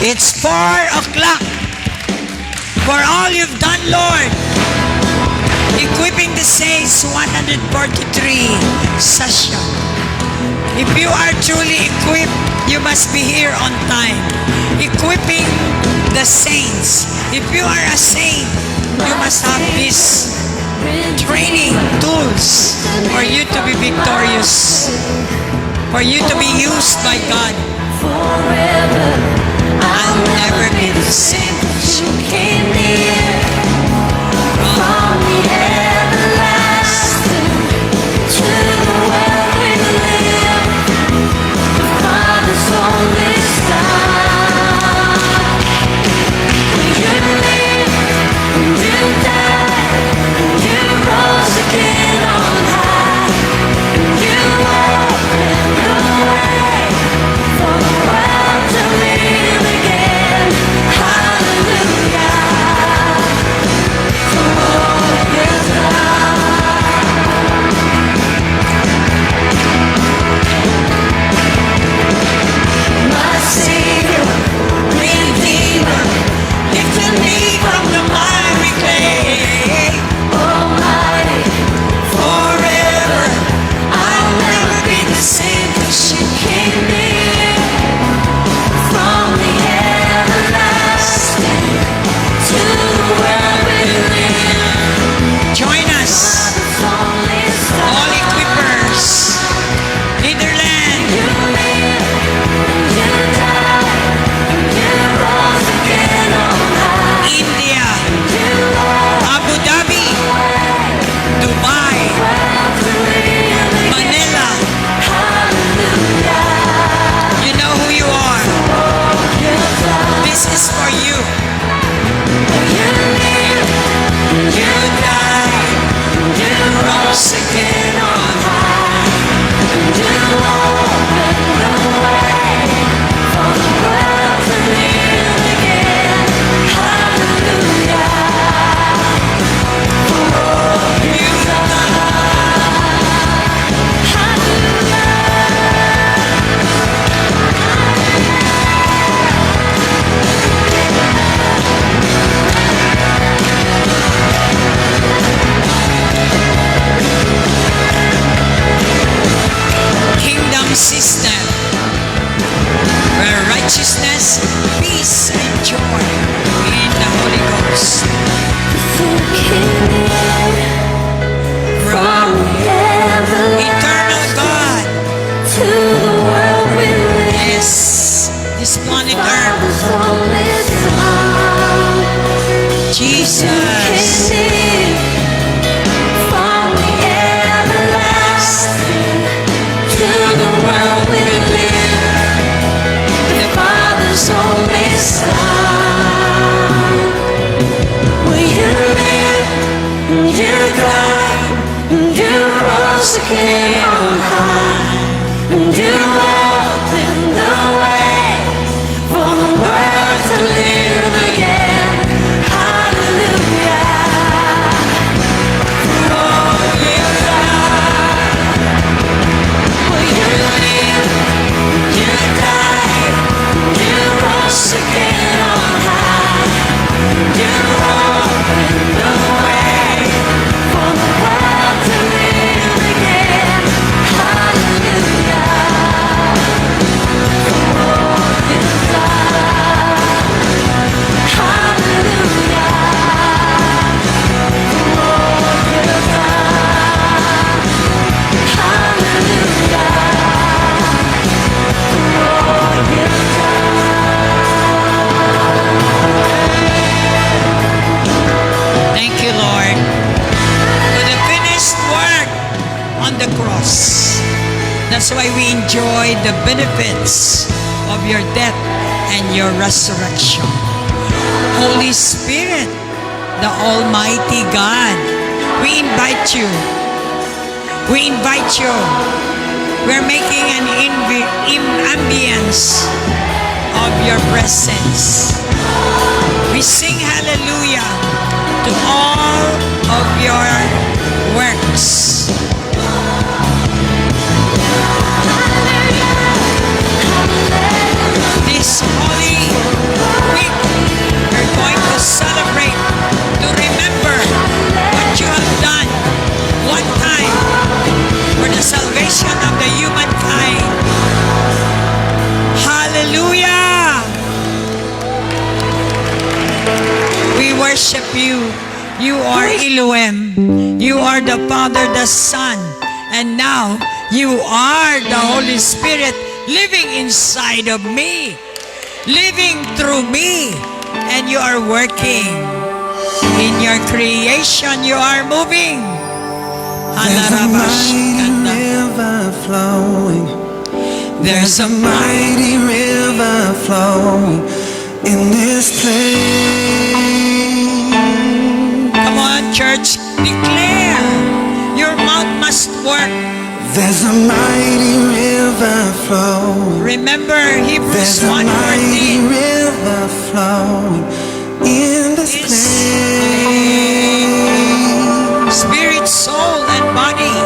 It's 4 o'clock. For all you've done, Lord. Equipping the saints, 143 session. If you are truly equipped, you must be here on time. Equipping the saints. If you are a saint, you must have this training tools for you to be victorious, for you to be used by God. Forever, I'll never be the same. You came near from the everlasting to the world we live. The Father's only Son. You live and you died and you rose again on high. You opened the way for the world to live again. Hallelujah. For all you've done. My Savior, Redeemer, lifted me from the miry clay. Almighty, forever, I'll never be the same. 'Cause you came near from the everlasting to the world we live. Join us, Father's only Son. all equippers. Netherlands, You live and you died and you rose again on high. India, You opened Abu Dhabi, the way Dubai, to live again. Manila. Hallelujah. You know who you are. This is for you. You live and you died and you rose again on high. And you opened the way for the world to live again. Hallelujah. For all you've done. Hallelujah. Kingdom system where righteousness, peace, and joy in the Holy Ghost. From the Eternal God to the world we live. is this planet Earth. Father's only Son. Jesus. From the everlasting to the world we live. The Father's only Son. Will you live and you died and you rose again on high. And you opened the way for the world to live again. Hallelujah. For all you've done. Will you live and you died and you rose again on high. And you opened the way for the world to live again. Hallelujah. For all you've done. Hallelujah. For all you've done. Hallelujah. For all you've Thank you, Lord, for the finished work on the cross. That's why we enjoy the benefits of your death and your resurrection. Holy Spirit, the Almighty God, we invite you. We invite you. We're making an ambience of your presence. We sing hallelujah to all of your works. This holy worship you. You are Elohim. You are the Father, the Son. And now, you are the Holy Spirit living inside of me. Living through me. And you are working. In your creation, you are moving. There's a mighty river flowing. There's a mighty river flowing in this place. Come on, church, declare. Your mouth must work. There's a mighty river flowing. Remember Hebrews There's a mighty 1:14. river flowing in this place. Spirit, soul, and body.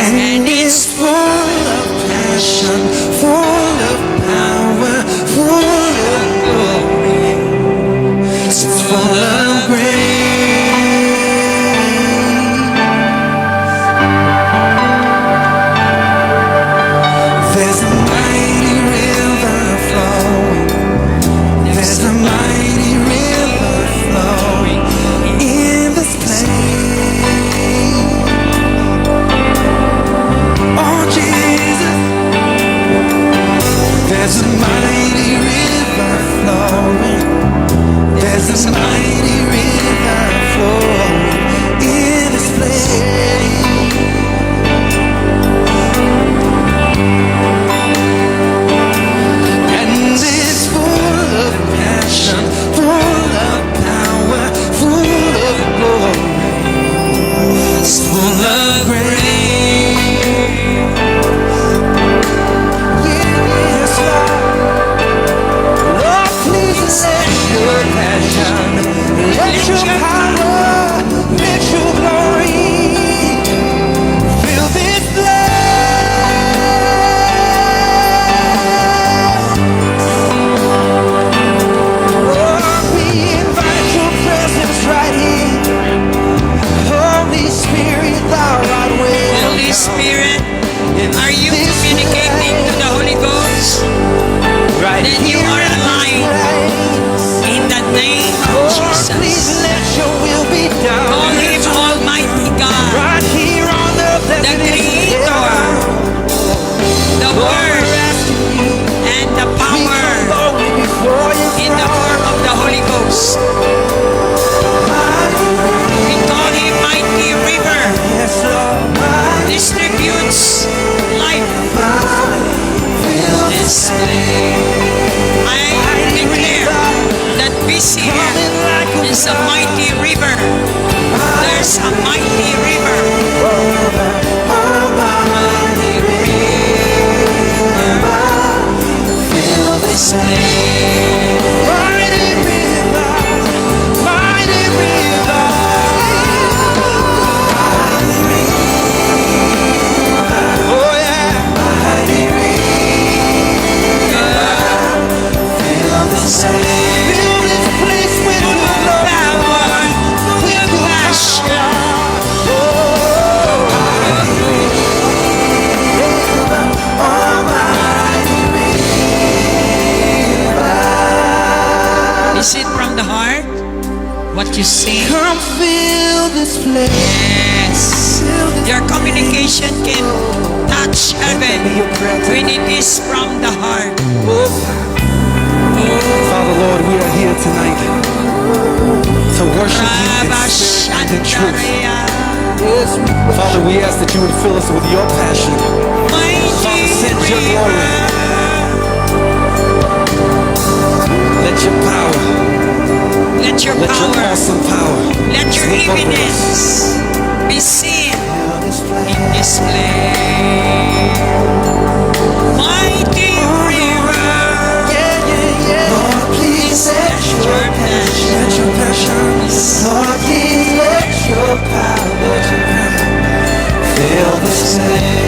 And it's full of passion, full of power, full of glory. It's full of grace. There's a mighty river flowing. There's a mighty river flowing in this place. Oh Jesus, there's a mighty river flowing. There's a mighty river flowing in this place. And it's full of passion, full of power, full of glory. It's full of grace. Yes, Lord. Lord, please let your passion, let your power, let your glory fill this place. Lord, we invite your presence right here. Holy Spirit, thou art welcome. Holy Spirit, are you communicating to the Holy Ghost? Right Then you here are in this alive. place. In the name of Lord, please Jesus. let your will be done. Call him Almighty God, Right here on earth as the it is in Creator, heaven. the Lord, Word, we're asking you, and the we come power boldly before you. in the form of the Holy Ghost. We call him Mighty River. Yes, Lord. Distributes life. This I declare that this here is a mighty river. There's a mighty river. Fill this place. Mighty river, mighty river. Oh yeah. Mighty river. Fill this place. Fill this place with your love. Power, with passion. Is it from the heart? What you sing? Come fill this place. Yes. Your communication can touch heaven when it is from the heart. Father, Lord, we are here tonight to worship you in spirit and in truth. Rabashantaria. Father, we ask that you would fill us with your passion. Father, send your glory. Let your power, Let your let your power, awesome power let your sweep over us. evidence be seen Fill this place. in this place. Mighty river. Yeah, yeah, yeah. Lord, please let your passion, let your passion. Lord, please let your power, let your power fill this place.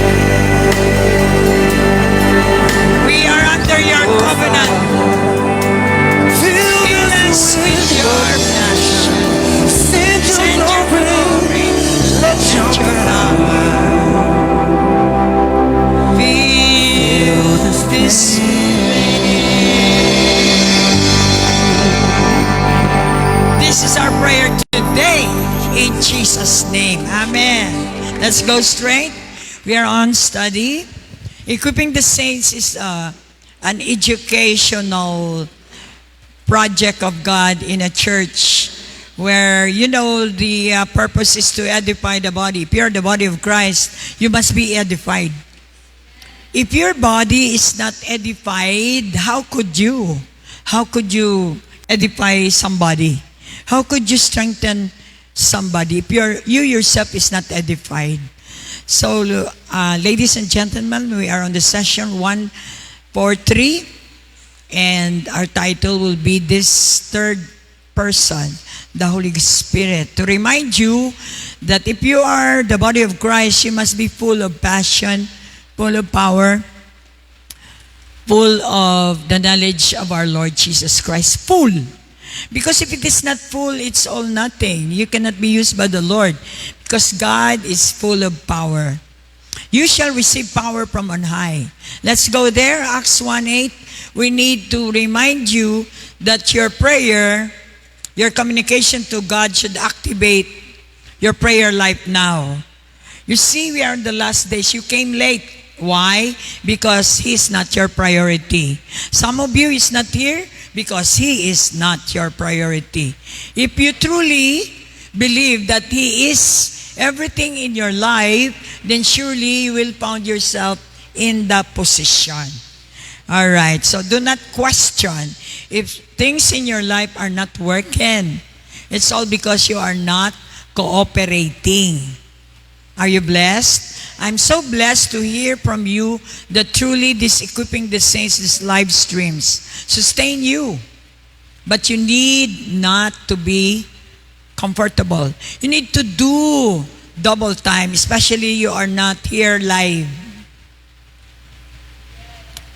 This is our prayer today in Jesus' name. Amen. Let's go straight. We are on study. Equipping the Saints is an educational project of God in a church where, the purpose is to edify the body. If you're the body of Christ, you must be edified. If your body is not edified, how could you edify somebody? How could you strengthen somebody if you yourself is not edified? So, ladies and gentlemen, we are on the session 143, and our title will be This Third Person, the Holy Spirit. To remind you that if you are the body of Christ, you must be full of passion, full of power, full of the knowledge of our Lord Jesus Christ. Full. Because if it is not full, it's all nothing. You cannot be used by the Lord because God is full of power. You shall receive power from on high. Let's go there. Acts 1:8. We need to remind you that your prayer, your communication to God should activate your prayer life now. You see, we are in the last days. You came late. Why? Because He's not your priority. Some of you is not here because He is not your priority. If you truly believe that He is everything in your life, then surely you will find yourself in the position. All right, so do not question if things in your life are not working. It's all because you are not cooperating. Are you blessed? I'm so blessed to hear from you that truly this Equipping the Saints, these live streams, sustain you. But you need not to be comfortable. You need to do double time, especially you are not here live.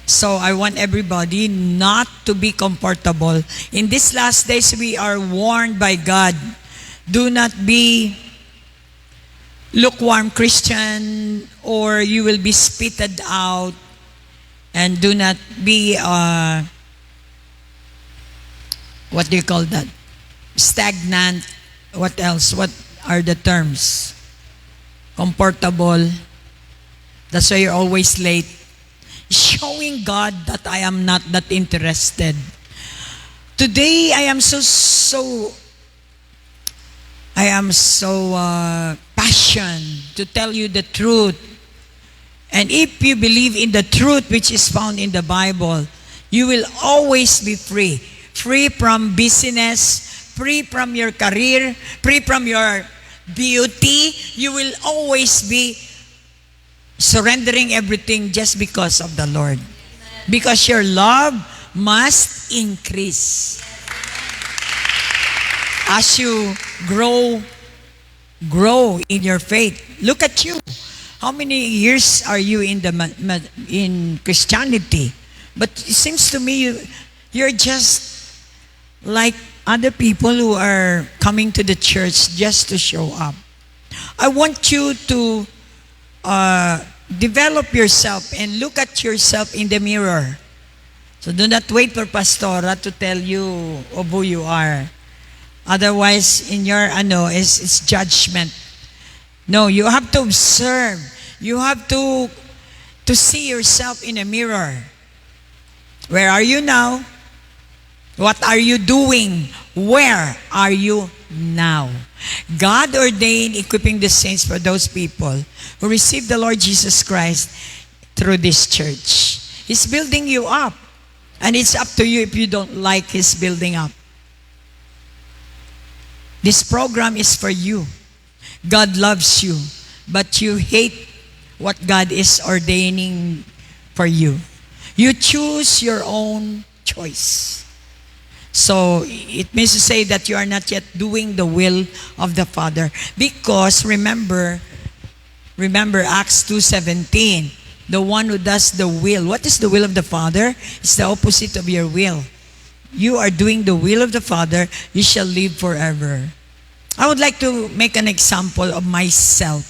So I want everybody not to be comfortable. In these last days, we are warned by God. Do not be lukewarm Christian or you will be spitted out. And do not be, what do you call that? Stagnant. What else? What are the terms? Comfortable. That's why you're always late. Showing God that I am not that interested. Today, I am so passionate to tell you the truth. And if you believe in the truth which is found in the Bible, you will always be free. Free from business, free from your career, free from your beauty. You will always be surrendering everything just because of the Lord. Because your love must increase. As you grow in your faith. Look at you. How many years are you in Christianity? But it seems to me you're just like other people who are coming to the church just to show up. I want you to develop yourself and look at yourself in the mirror. So do not wait for Pastora to tell you of who you are. Otherwise, in your it's judgment. No, you have to observe. You have to see yourself in a mirror. Where are you now? What are you doing? Where are you now? God ordained Equipping the Saints for those people who received the Lord Jesus Christ through this church. He's building you up. And it's up to you if you don't like His building up. This program is for you. God loves you, but you hate what God is ordaining for you. You choose your own choice. So it means to say that you are not yet doing the will of the Father. Because remember Acts 2:17, the one who does the will. What is the will of the Father? It's the opposite of your will. You are doing the will of the Father, you shall live forever. I would like to make an example of myself.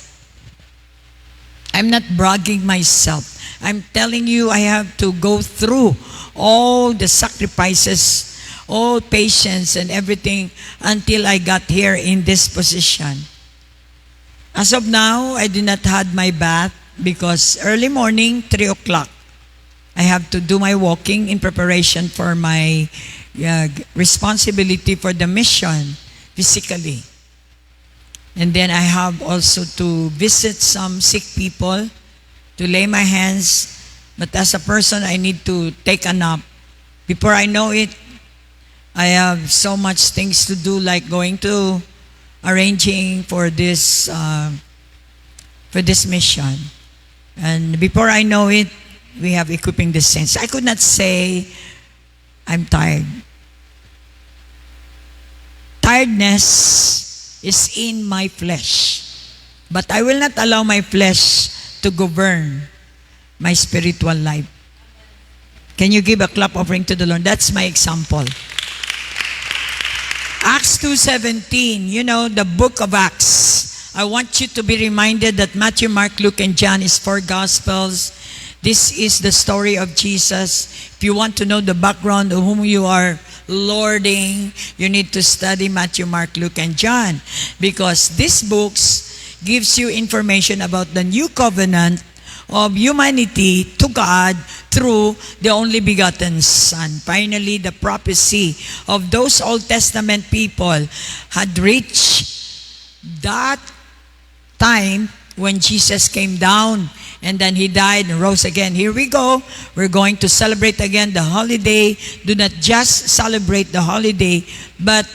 I'm not bragging myself. I'm telling you I have to go through all the sacrifices, all patience and everything until I got here in this position. As of now, I did not had my bath because early morning, 3 o'clock, I have to do my walking in preparation for my responsibility for the mission physically. And then I have also to visit some sick people, to lay my hands. But as a person, I need to take a nap. Before I know it, I have so much things to do, like going to arranging for this mission. And before I know it, we have equipping the saints. I could not say I'm tired. Tiredness is in my flesh. But I will not allow my flesh to govern my spiritual life. Can you give a clap offering to the Lord? That's my example. Acts 2:17, you know, the book of Acts. I want you to be reminded that Matthew, Mark, Luke, and John is 4 Gospels. This is the story of Jesus. If you want to know the background of whom you are lording, you need to study Matthew, Mark, Luke, and John. Because these books gives you information about the new covenant of humanity to God through the only begotten Son. Finally, the prophecy of those Old Testament people had reached that time when Jesus came down and then He died and rose again. Here we go. We're going to celebrate again the holiday. Do not just celebrate the holiday, but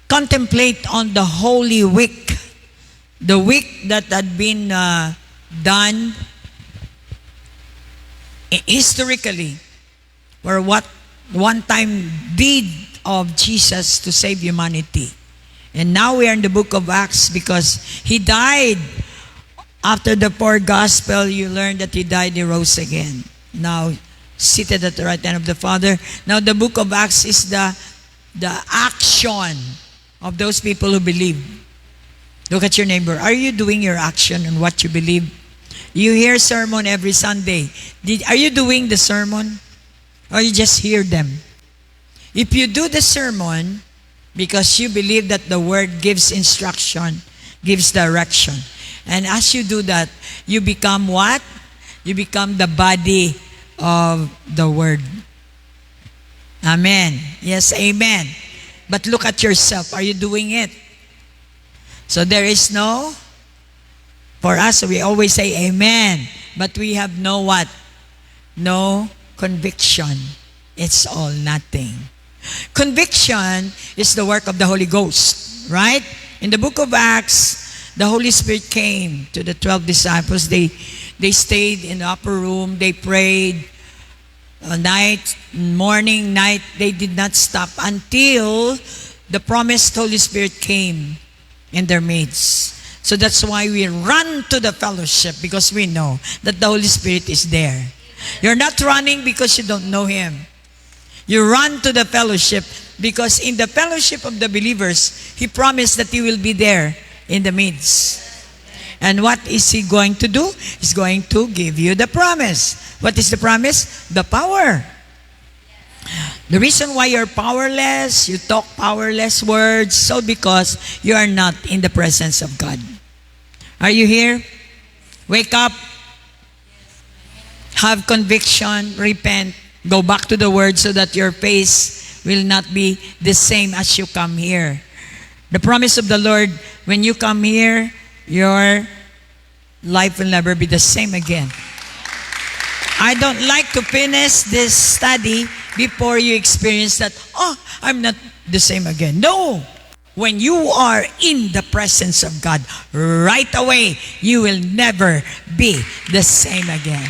contemplate on the Holy Week. The week that had been done historically, or what one-time deed of Jesus to save humanity. And now we are in the book of Acts because He died. After the 4 Gospel, you learn that He died, He rose again. Now, seated at the right hand of the Father. Now, the book of Acts is the action of those people who believe. Look at your neighbor. Are you doing your action on what you believe? You hear sermon every Sunday. Are you doing the sermon? Or you just hear them? If you do the sermon because you believe that the word gives instruction, gives direction, and as you do that, you become what? You become the body of the word. Amen. Yes, amen. But look at yourself. Are you doing it? So there is no, for us, we always say amen. But we have no what? No conviction. It's all nothing. Conviction is the work of the Holy Ghost, right? In the book of Acts, the Holy Spirit came to the 12 disciples. They stayed in the upper room. They prayed night, morning, night. They did not stop until the promised Holy Spirit came in their midst. So that's why we run to the fellowship, because we know that the Holy Spirit is there. You're not running because you don't know Him. You run to the fellowship because in the fellowship of the believers, He promised that He will be there in the midst. And what is He going to do? He's going to give you the promise. What is the promise? The power. The reason why you're powerless, you talk powerless words, so because you are not in the presence of God. Are you here? Wake up. Have conviction. Repent. Go back to the word so that your face will not be the same as you come here. The promise of the Lord, when you come here, your life will never be the same again. I don't like to finish this study before you experience that, I'm not the same again. No! When you are in the presence of God, right away, you will never be the same again.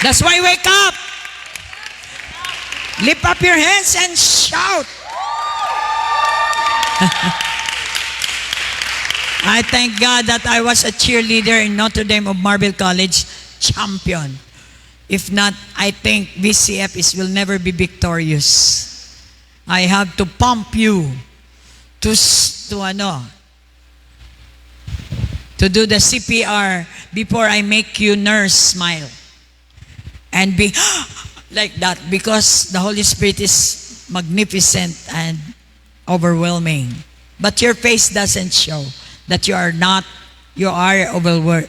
That's why wake up! Lift up your hands and shout! I thank God that I was a cheerleader in Notre Dame of Marble College, champion. If not, I think VCF will never be victorious. I have to pump you to do the CPR before I make you nurse smile. And be, like that because the Holy Spirit is magnificent and overwhelming. But your face doesn't show that you are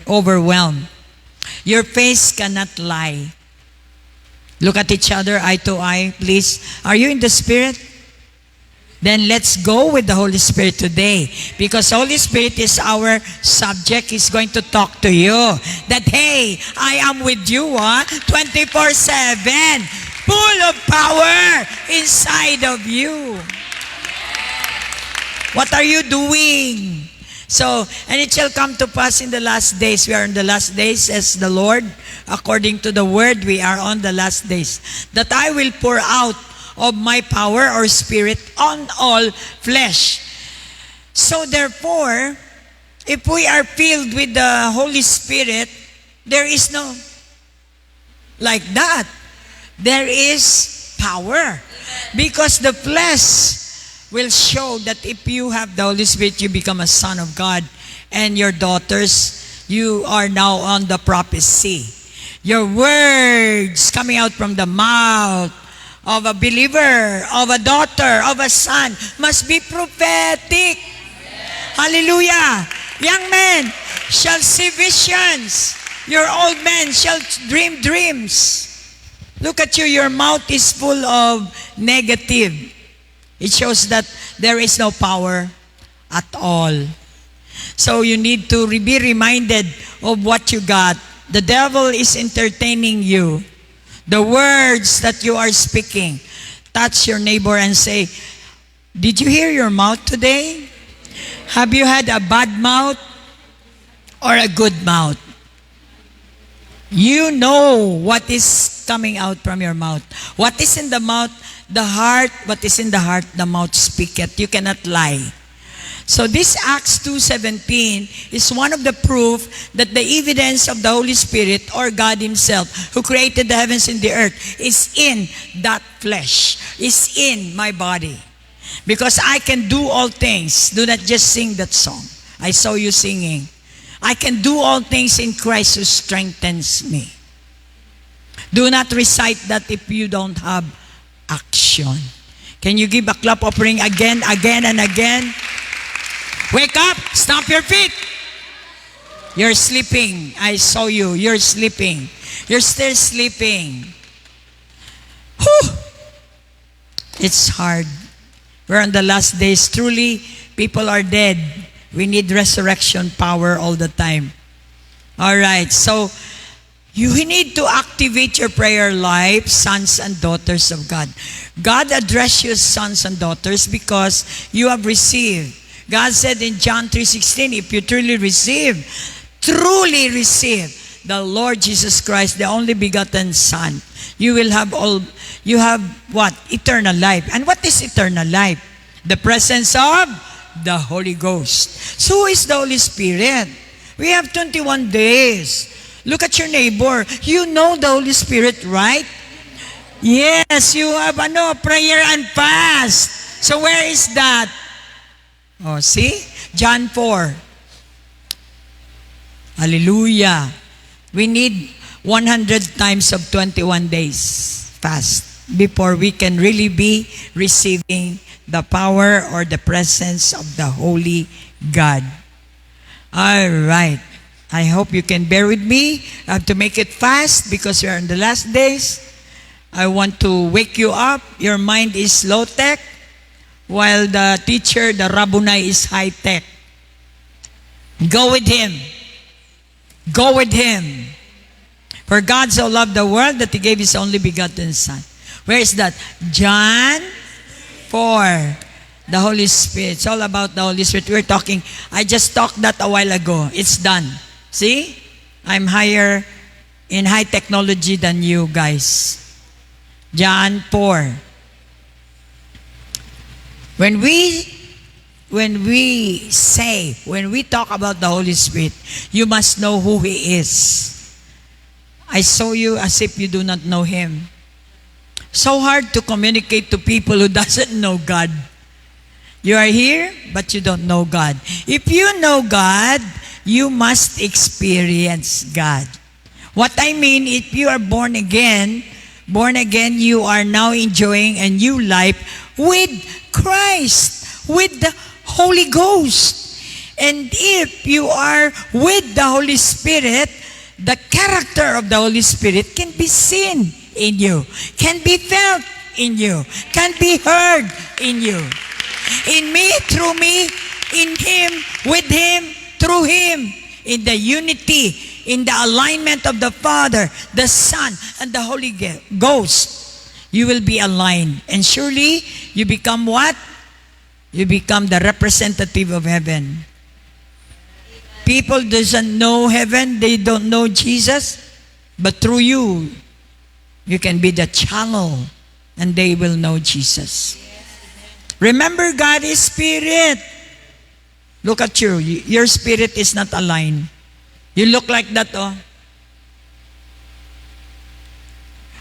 overwhelmed. Your face cannot lie. Look at each other eye to eye, please. Are you in the Spirit? Then let's go with the Holy Spirit today. Because Holy Spirit is our subject. He's going to talk to you. That, hey, I am with you 24/7. Full of power inside of you. What are you doing? So, and it shall come to pass in the last days. We are in the last days, says the Lord. According to the word, we are on the last days. That I will pour out of my power or spirit on all flesh. So therefore, if we are filled with the Holy Spirit, there is no like that. There is power. Because the flesh will show that if you have the Holy Spirit, you become a son of God. And your daughters, you are now on the prophecy. Your words coming out from the mouth of a believer, of a daughter, of a son, must be prophetic. Hallelujah. Young men shall see visions. Your old men shall dream dreams. Look at you, your mouth is full of negative. It shows that there is no power at all. So you need to be reminded of what you got. The devil is entertaining you. The words that you are speaking. Touch your neighbor and say, did you hear your mouth today? Have you had a bad mouth or a good mouth? You know what is coming out from your mouth. What is in the mouth, the heart, what is in the heart, the mouth speaketh. You cannot lie. So this Acts 2:17 is one of the proof that the evidence of the Holy Spirit or God Himself who created the heavens and the earth is in that flesh, is in my body. Because I can do all things. Do not just sing that song. I saw you singing. I can do all things in Christ who strengthens me. Do not recite that if you don't have action. Can you give a clap offering again, and again? Wake up! Stomp your feet! You're sleeping. I saw you. You're sleeping. You're still sleeping. Whew! It's hard. We're on the last days. Truly, people are dead. We need resurrection power all the time. All right. So, you need to activate your prayer life, sons and daughters of God. God addressed you as sons and daughters because you have received. God said in John 3:16, if you truly receive the Lord Jesus Christ, the only begotten Son, you have what? Eternal life. And what is eternal life? The presence of the Holy Ghost. So who is the Holy Spirit? We have 21 days. Look at your neighbor. You know the Holy Spirit, right? Yes, you have prayer and fast. So where is that? Oh, see? John 4. Hallelujah. We need 100 times of 21 days fast before we can really be receiving the power or the presence of the Holy God. All right. I hope you can bear with me. I have to make it fast because we are in the last days. I want to wake you up. Your mind is low-tech, while the teacher, the Rabboni, is high-tech. Go with him. Go with him. For God so loved the world that He gave His only begotten Son. Where is that? John 4. The Holy Spirit. It's all about the Holy Spirit. We're talking. I just talked that a while ago. It's done. See? I'm higher in high technology than you guys. John 4. When we talk about the Holy Spirit, you must know who He is. I saw you as if you do not know Him. So hard to communicate to people who doesn't know God. You are here, but you don't know God. If you know God, you must experience God. What I mean, if you are born again, born again, you are now enjoying a new life with Christ, with the Holy Ghost. And if you are with the Holy Spirit, the character of the Holy Spirit can be seen in you, can be felt in you, can be heard in you. In me, through me, in Him, with Him, through Him, in the unity, in the alignment of the Father, the Son, and the Holy Ghost, you will be aligned. And surely, you become what? You become the representative of heaven. People doesn't know heaven, they don't know Jesus, but through you, you can be the channel and they will know Jesus. Remember, God is spirit. Look at you. Your spirit is not aligned. You look like that, oh.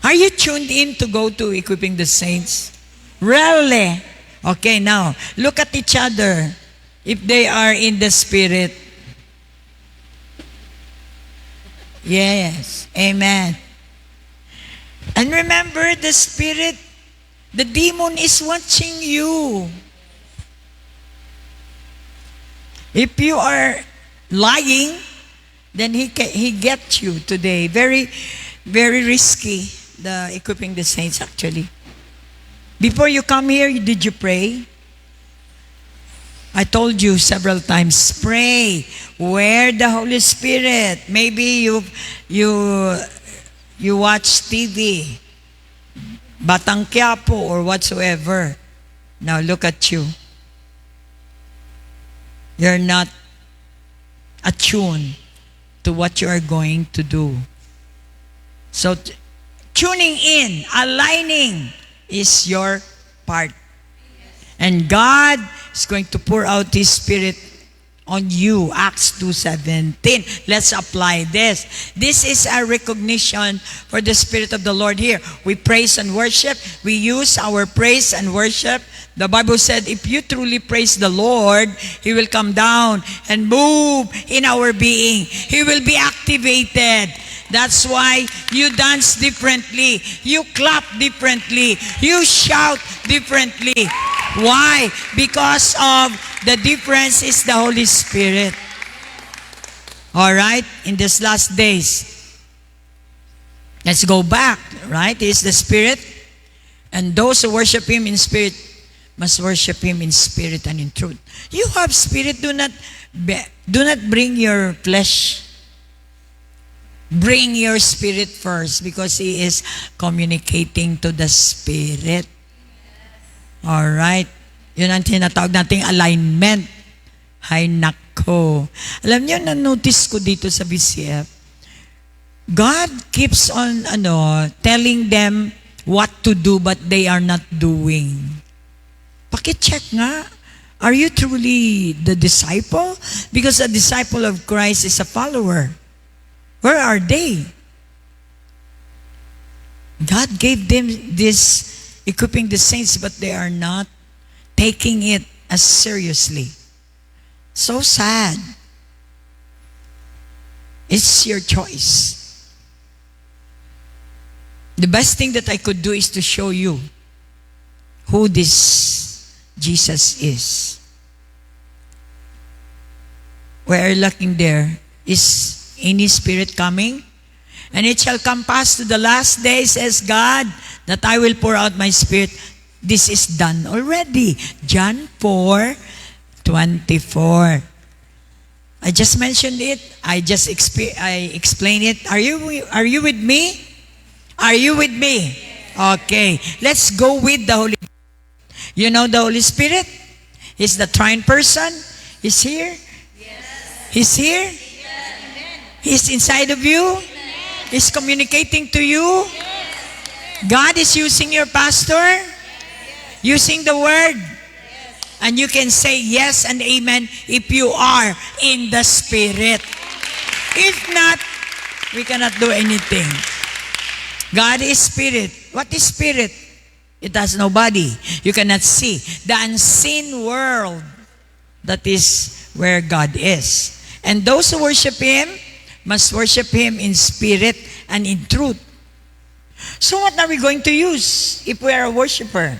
Are you tuned in to go to Equipping the Saints? Really? Okay, now, look at each other. If they are in the spirit. Yes. Amen. And remember, the spirit, the demon is watching you. If you are lying, then he gets you today. Very, very risky, the Equipping the Saints actually. Before you come here, did you pray? I told you several times, pray. Where the Holy Spirit. Maybe you watch TV, Batang Quiapo or whatsoever. Now look at you. You're not attuned to what you are going to do. So tuning in, aligning is your part. And God is going to pour out His Spirit on you. Acts 2:17. Let's apply this. This is a recognition for the Spirit of the Lord here. We praise and worship. We use our praise and worship. The Bible said, if you truly praise the Lord, He will come down and move in our being. He will be activated. That's why you dance differently. You clap differently. You shout differently. Why? Because of the difference is the Holy Spirit. All right? In these last days. Let's go back. Right? He is the Spirit. And those who worship Him in spirit must worship Him in spirit and in truth. You have spirit. Do not bring your flesh. Bring your spirit first because He is communicating to the Spirit. Alright? Yun ang tinatawag nating alignment. Hay nako. Alam niyo, na-notice ko dito sa BCF, God keeps on telling them what to do but they are not doing. Paki-check nga. Are you truly the disciple? Because a disciple of Christ is a follower. Where are they? God gave them this equipping the saints, but they are not taking it as seriously. So sad. It's your choice. The best thing that I could do is to show you who this Jesus is. We are looking there. Is any spirit coming? And it shall come pass to the last day, says God, that I will pour out my Spirit. This is done already. John 4:24. I just mentioned it. I explained it. Are you with me? Are you with me? Okay. Let's go with the Holy Spirit. You know the Holy Spirit? He's the Trine person. He's here. He's here. He's inside of you. He's communicating to you. God is using your pastor, using the word. And you can say yes and amen if you are in the Spirit. If not, we cannot do anything. God is Spirit. What is Spirit? It has no body. You cannot see. The unseen world, that is where God is. And those who worship Him must worship Him in spirit and in truth. So what are we going to use if we are a worshiper?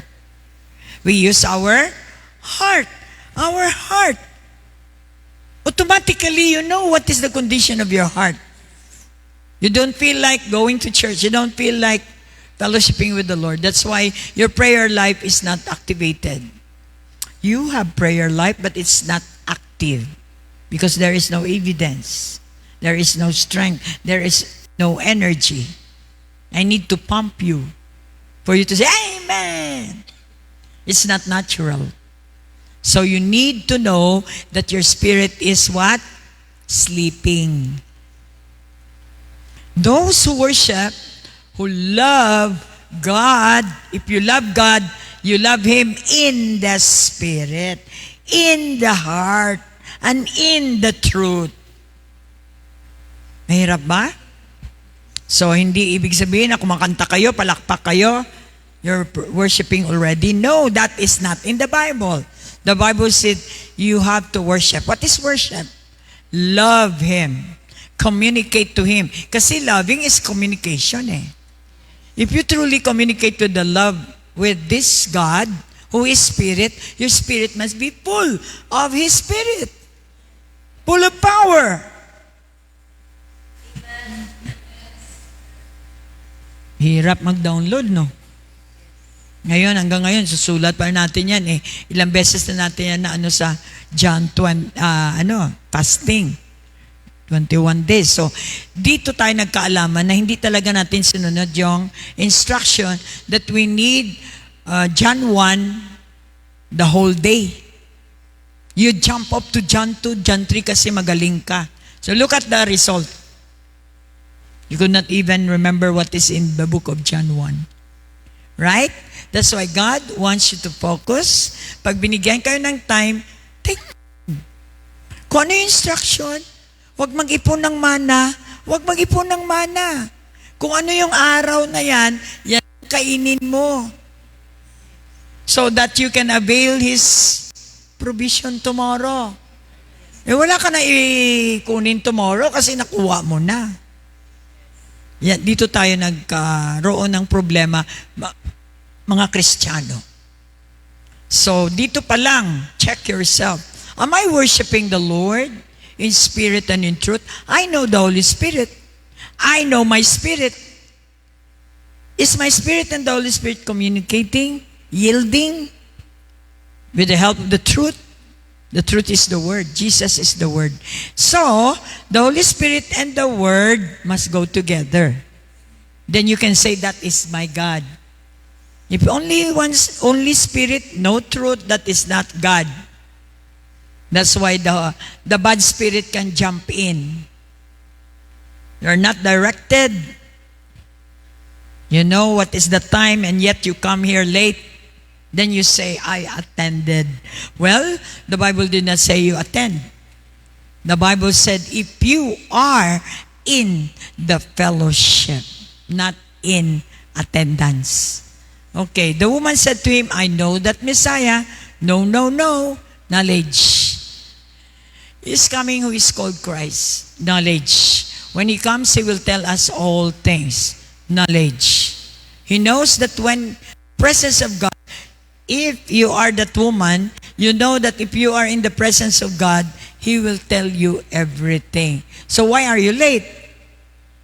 We use our heart. Our heart. Automatically, you know what is the condition of your heart. You don't feel like going to church. You don't feel like fellowshipping with the Lord. That's why your prayer life is not activated. You have prayer life, but it's not active because there is no evidence. There is no strength. There is no energy. I need to pump you for you to say, Amen. It's not natural. So you need to know that your spirit is what? Sleeping. Those who worship, who love God, if you love God, you love Him in the spirit, in the heart, and in the truth. Mahirap ba? So, hindi ibig sabihin na kumakanta kayo, palakpak kayo, you're worshiping already. No, that is not in the Bible. The Bible said you have to worship. What is worship? Love Him. Communicate to Him. Kasi loving is communication eh. If you truly communicate with the love with this God, who is Spirit, your spirit must be full of His Spirit. Full of power. Hirap mag-download, no? Ngayon, hanggang ngayon, susulat pa natin yan eh. Ilang beses na natin yan na sa John 20, fasting. 21 days. So, dito tayo nagkaalaman na hindi talaga natin sinunod yung instruction that we need John 1 the whole day. You jump up to John 2, John 3 kasi magaling ka. So, look at the result. You could not even remember what is in the book of John 1. Right? That's why God wants you to focus. Pag binigyan kayo ng time, take kung ano yung instruction, huwag mag-ipon ng mana. Huwag mag-ipon ng mana. Kung ano yung araw na yan, yan kainin mo. So that you can avail His provision tomorrow. Eh wala ka na ikunin tomorrow kasi nakuha mo na. Yan, dito tayo nagkaroon ng problema, mga Kristiyano. So, dito pa lang, check yourself. Am I worshiping the Lord in spirit and in truth? I know the Holy Spirit. I know my spirit. Is my spirit and the Holy Spirit communicating, yielding, with the help of the truth? The truth is the Word. Jesus is the Word. So, the Holy Spirit and the Word must go together. Then you can say, that is my God. If only Spirit, no truth, that is not God. That's why the bad spirit can jump in. You're not directed. You know what is the time and yet you come here late. Then you say, I attended. Well, the Bible did not say you attend. The Bible said, if you are in the fellowship, not in attendance. Okay, the woman said to him, I know that Messiah. No, knowledge. He is coming who is called Christ. Knowledge. When He comes, He will tell us all things. Knowledge. He knows that when presence of God, if you are that woman, you know that if you are in the presence of God, He will tell you everything. So why are you late?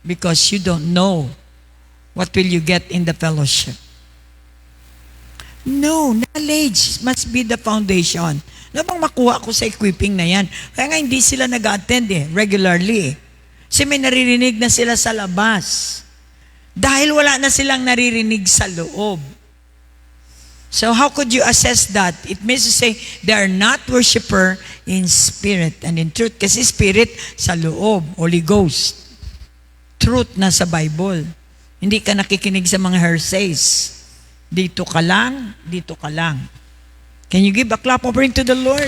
Because you don't know what will you get in the fellowship. No, knowledge must be the foundation. Ano bang makuha ko sa equipping na yan? Kaya nga hindi sila nag-attend regularly. Kasi may naririnig na sila sa labas. Dahil wala na silang naririnig sa loob. So how could you assess that? It means to say, they are not worshiper in spirit and in truth. Kasi spirit sa loob, Holy Ghost. Truth na sa Bible. Hindi ka nakikinig sa mga hearsays. Dito ka lang, dito ka lang. Can you give a clap offering to the Lord?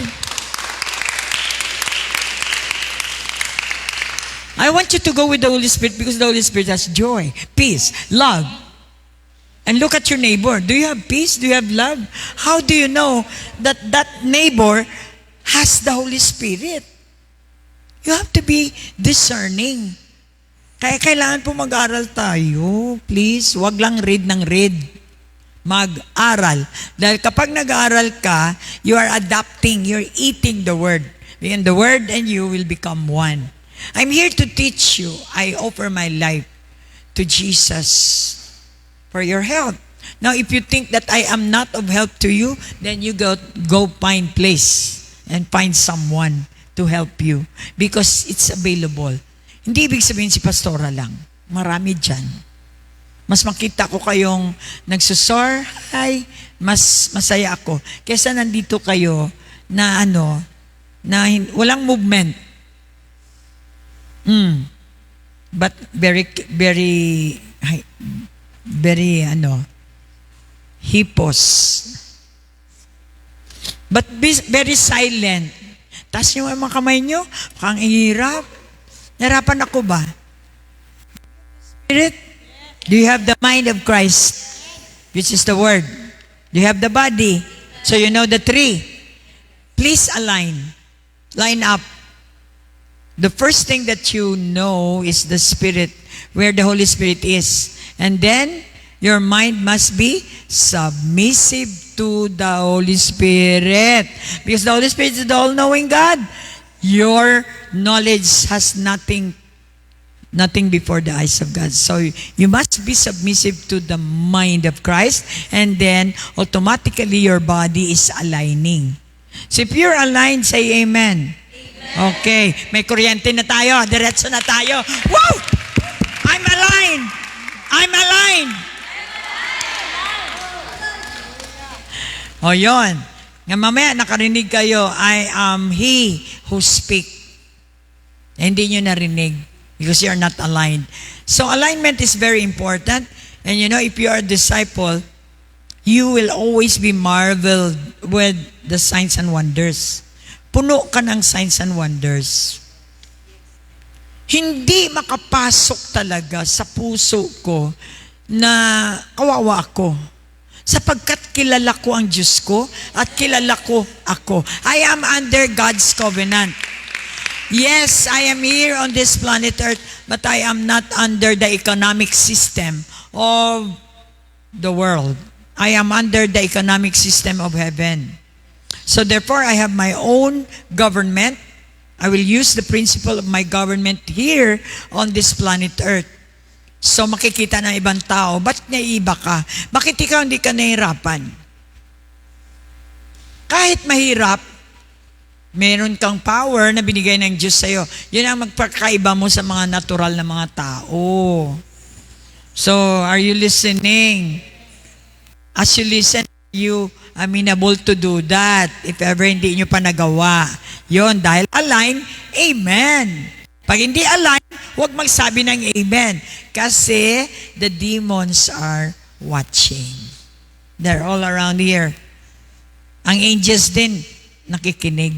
I want you to go with the Holy Spirit because the Holy Spirit has joy, peace, love. And look at your neighbor. Do you have peace? Do you have love? How do you know that that neighbor has the Holy Spirit? You have to be discerning. Kaya kailangan po mag-aral tayo. Please, wag lang read ng read. Mag-aral. Dahil kapag nag-aaral ka, you are adapting, you're eating the Word. And the Word and you will become one. I'm here to teach you. I offer my life to Jesus for your help. Now, if you think that I am not of help to you, then you go find place and find someone to help you because it's available. Hindi ibig sabihin si pastora lang. Marami dyan. Mas makita ko kayong nagsusor, ay, mas masaya ako. Kesa nandito kayo na walang movement. But very hippos. But very silent. Taas nyo ang mga kamay nyo. Mukhang hirap. Nahirapan ako ba? Spirit? Do you have the mind of Christ? Which is the Word. Do you have the body? So you know the three. Please align. Line up. The first thing that you know is the Spirit, where the Holy Spirit is. And then, your mind must be submissive to the Holy Spirit. Because the Holy Spirit is the all-knowing God. Your knowledge has nothing before the eyes of God. So you must be submissive to the mind of Christ, and then automatically your body is aligning. So if you're aligned, say amen. Okay, may kuryente na tayo. Diretso na tayo. Woo! I'm aligned. I'm aligned. O yun. Nga mamaya nakarinig kayo, I am He who speak. Hindi nyo narinig because you're not aligned. So alignment is very important. And you know, if you are a disciple, you will always be marveled with the signs and wonders. Puno ka ng signs and wonders. Hindi makapasok talaga sa puso ko na kawawa ako. Sapagkat kilala ko ang Diyos ko at kilala ko ako. I am under God's covenant. Yes, I am here on this planet Earth, but I am not under the economic system of the world. I am under the economic system of heaven. So therefore, I have my own government. I will use the principle of my government here on this planet Earth. So makikita ng ibang tao, ba't naiiba ka? Bakit ikaw hindi ka nahihirapan? Kahit mahirap, meron kang power na binigay ng Diyos sa'yo. Yun ang magpakaiba mo sa mga natural na mga tao. So, are you listening? As you listen, you amenable to do that. If ever hindi nyo pa nagawa. Yun, dahil align, amen. Pag hindi align, huwag magsabi ng amen. Kasi the demons are watching. They're all around here. Ang angels din, nakikinig.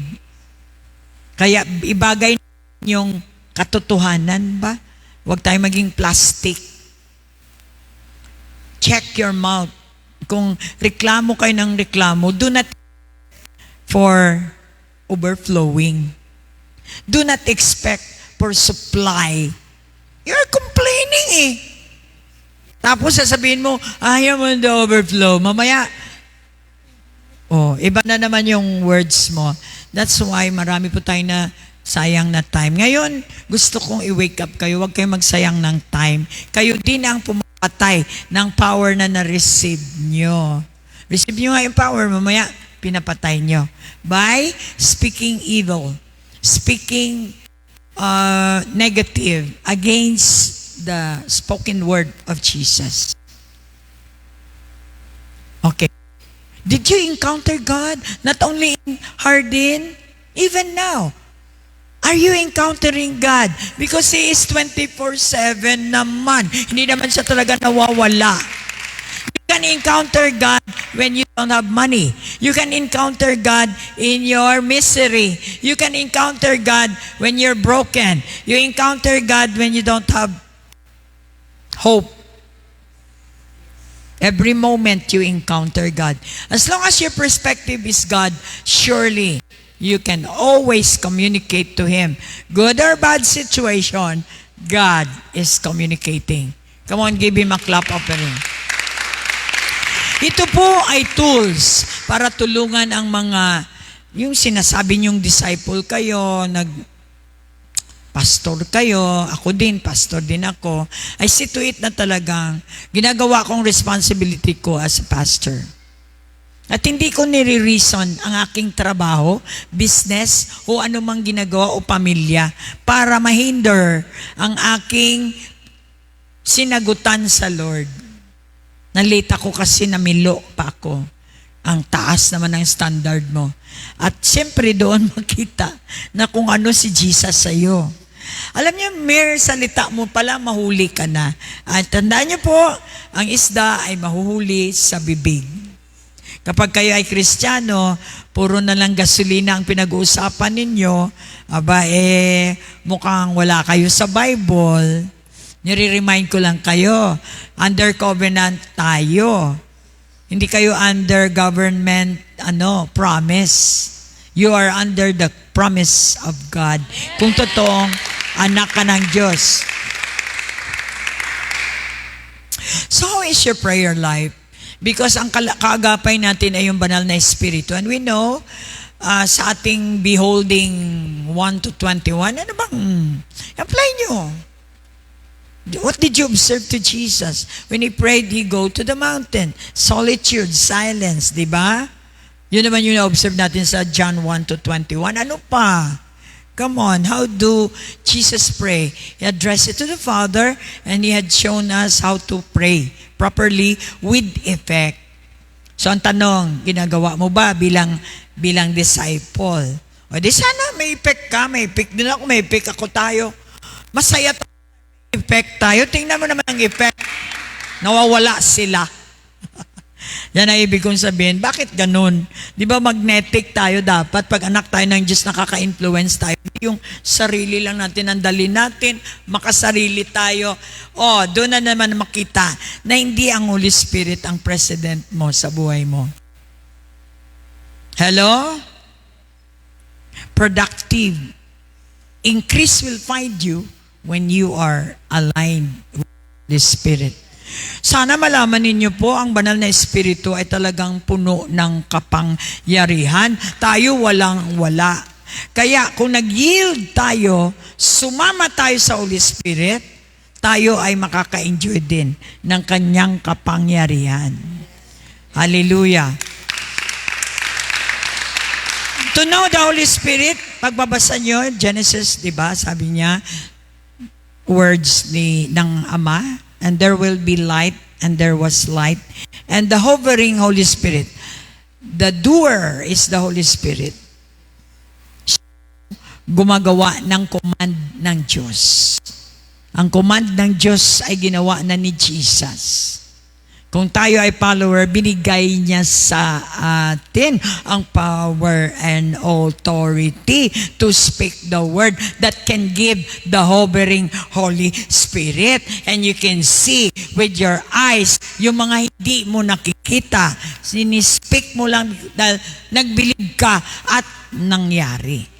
Kaya ibagay yung katotohanan ba? Huwag tayo maging plastic. Check your mouth. Kung reklamo kayo ng reklamo, do not for overflowing. Do not expect for supply. You're complaining eh. Tapos sasabihin mo, ayaw mo the overflow. Mamaya, iba na naman yung words mo. That's why marami po tayo na sayang na time. Ngayon, gusto kong i-wake up kayo. Huwag kayong magsayang ng time. Kayo din ang pumapatay ng power na na-receive nyo. Receive nyo nga yung power, mamaya pinapatay nyo. By speaking evil. Speaking negative against the spoken word of Jesus. Okay. Did you encounter God? Not only in Hardin, even now. Are you encountering God? Because He is 24/7 naman. Hindi naman siya talaga nawawala. You can encounter God when you don't have money. You can encounter God in your misery. You can encounter God when you're broken. You encounter God when you don't have hope. Every moment you encounter God. As long as your perspective is God, surely you can always communicate to Him. Good or bad situation, God is communicating. Come on, give Him a clap offering. Ito po ay tools para tulungan ang mga, yung sinasabi niyong disciple kayo, pastor kayo, ako din, pastor din ako. I see to it na talagang ginagawa kong responsibility ko as a pastor. At hindi ko nire-reason ang aking trabaho, business, o anumang ginagawa o pamilya para mahinder ang aking sinagutan sa Lord. Nalita ko kasi namilo pa ako. Ang taas naman ng standard mo. At siyempre doon makita na kung ano si Jesus sa iyo. Alam niyo, mere salita mo pala, mahuli ka na. At tandaan niyo po, ang isda ay mahuhuli sa bibig. Kapag kayo ay Kristiyano, puro na lang gasolina ang pinag-uusapan ninyo, mukhang wala kayo sa Bible. Nire-remind ko lang kayo, under covenant tayo. Hindi kayo under government promise. You are under the promise of God. Kung totoong anak ka ng Diyos. So how is your prayer life? Because ang kaagapay natin ay yung banal na Espiritu. And we know, sa ating beholding 1 to 21, ano bang apply nyo? What did you observe to Jesus? When He prayed, He go to the mountain. Solitude, silence, di ba? Yun naman yung na-observe natin sa John 1 to 21. Ano pa? Come on, how do Jesus pray? He addressed it to the Father and He had shown us how to pray properly with effect. So ang tanong, ginagawa mo ba bilang disciple? O di sana may effect ka, may effect din ako, may effect ako tayo. Masaya tayo, effect tayo. Tingnan mo naman ang effect. Nawawala sila. Yan ang ibig kong sabihin. Bakit ganun? Di ba magnetic tayo dapat? Pag anak tayo ng Diyos, nakaka-influence tayo. Yung sarili lang natin, ang dali natin, makasarili tayo. Doon na naman makita na hindi ang Holy Spirit ang president mo sa buhay mo. Hello? Productive. Increase will find you when you are aligned with the Spirit. Sana malaman ninyo po, ang banal na Espiritu ay talagang puno ng kapangyarihan. Tayo walang-wala. Kaya kung nag-yield tayo, sumama tayo sa Holy Spirit, tayo ay makaka-enjoy din ng kanyang kapangyarihan. Hallelujah. To know the Holy Spirit, pagbabasa nyo, Genesis, di ba, sabi niya, words ng Ama, and there will be light, and there was light. And the hovering Holy Spirit, the doer is the Holy Spirit. Gumagawa ng command ng Diyos. Ang command ng Diyos ay ginawa na ni Jesus. Kung tayo ay follower, binigay niya sa atin ang power and authority to speak the word that can give the hovering Holy Spirit. And you can see with your eyes, yung mga hindi mo nakikita, sinispeak mo lang dahil nagbilib ka at nangyari.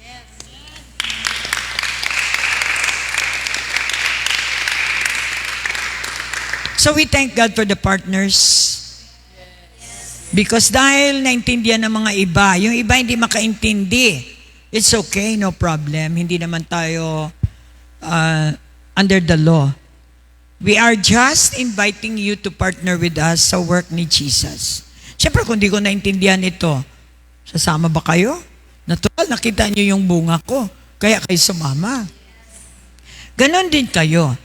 So we thank God for the partners. Because dahil naintindihan ng mga iba, yung iba hindi makaintindi, it's okay, no problem. Hindi naman tayo under the law. We are just inviting you to partner with us sa work ni Jesus. Siyempre, kung di ko naintindihan ito, sasama ba kayo? Natural, nakita niyo yung bunga ko, kaya kayo sumama. Ganon din kayo.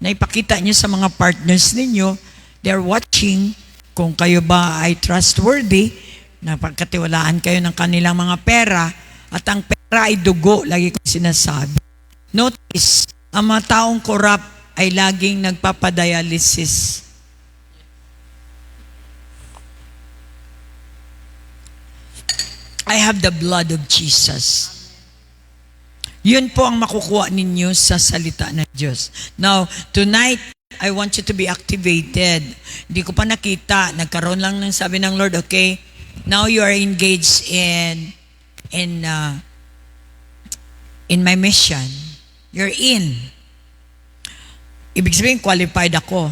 Na ipakita niyo sa mga partners ninyo, they're watching kung kayo ba ay trustworthy, na pagkatiwalaan kayo ng kanilang mga pera, at ang pera ay dugo, lagi kong sinasabi. Notice, ang mga taong corrupt ay laging nagpapadialysis. I have the blood of Jesus. Yun po ang makukuha ninyo sa salita ng Diyos. Now, tonight, I want you to be activated. Hindi ko pa nakita. Nagkaroon lang ng sabi ng Lord, okay, now you are engaged in my mission. You're in. Ibig sabihin, qualified ako.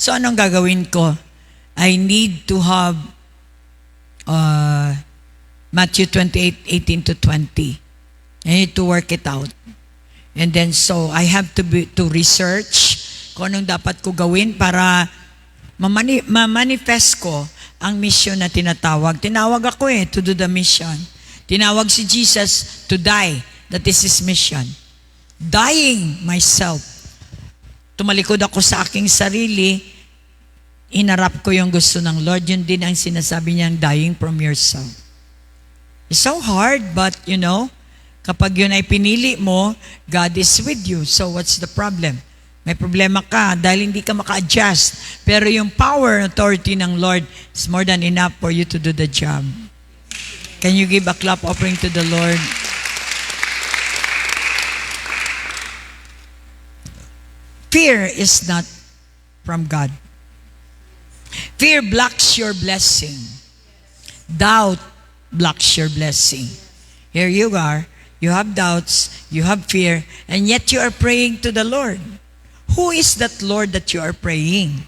So, anong gagawin ko? I need to have Matthew 28:18 to 20. I need to work it out. And then, so, I have to research kung anong dapat ko gawin para ma-manifest ko ang mission na tinatawag. Tinawag ako to do the mission. Tinawag si Jesus to die. That is His mission. Dying myself. Tumalikod ako sa aking sarili, inarap ko yung gusto ng Lord. Yun din ang sinasabi niyang dying from yourself. It's so hard, but kapag yun ay pinili mo, God is with you. So what's the problem? May problema ka dahil hindi ka maka-adjust. Pero yung power and authority ng Lord is more than enough for you to do the job. Can you give a clap offering to the Lord? Fear is not from God. Fear blocks your blessing. Doubt blocks your blessing. Here you are. You have doubts, you have fear, and yet you are praying to the Lord. Who is that Lord that you are praying?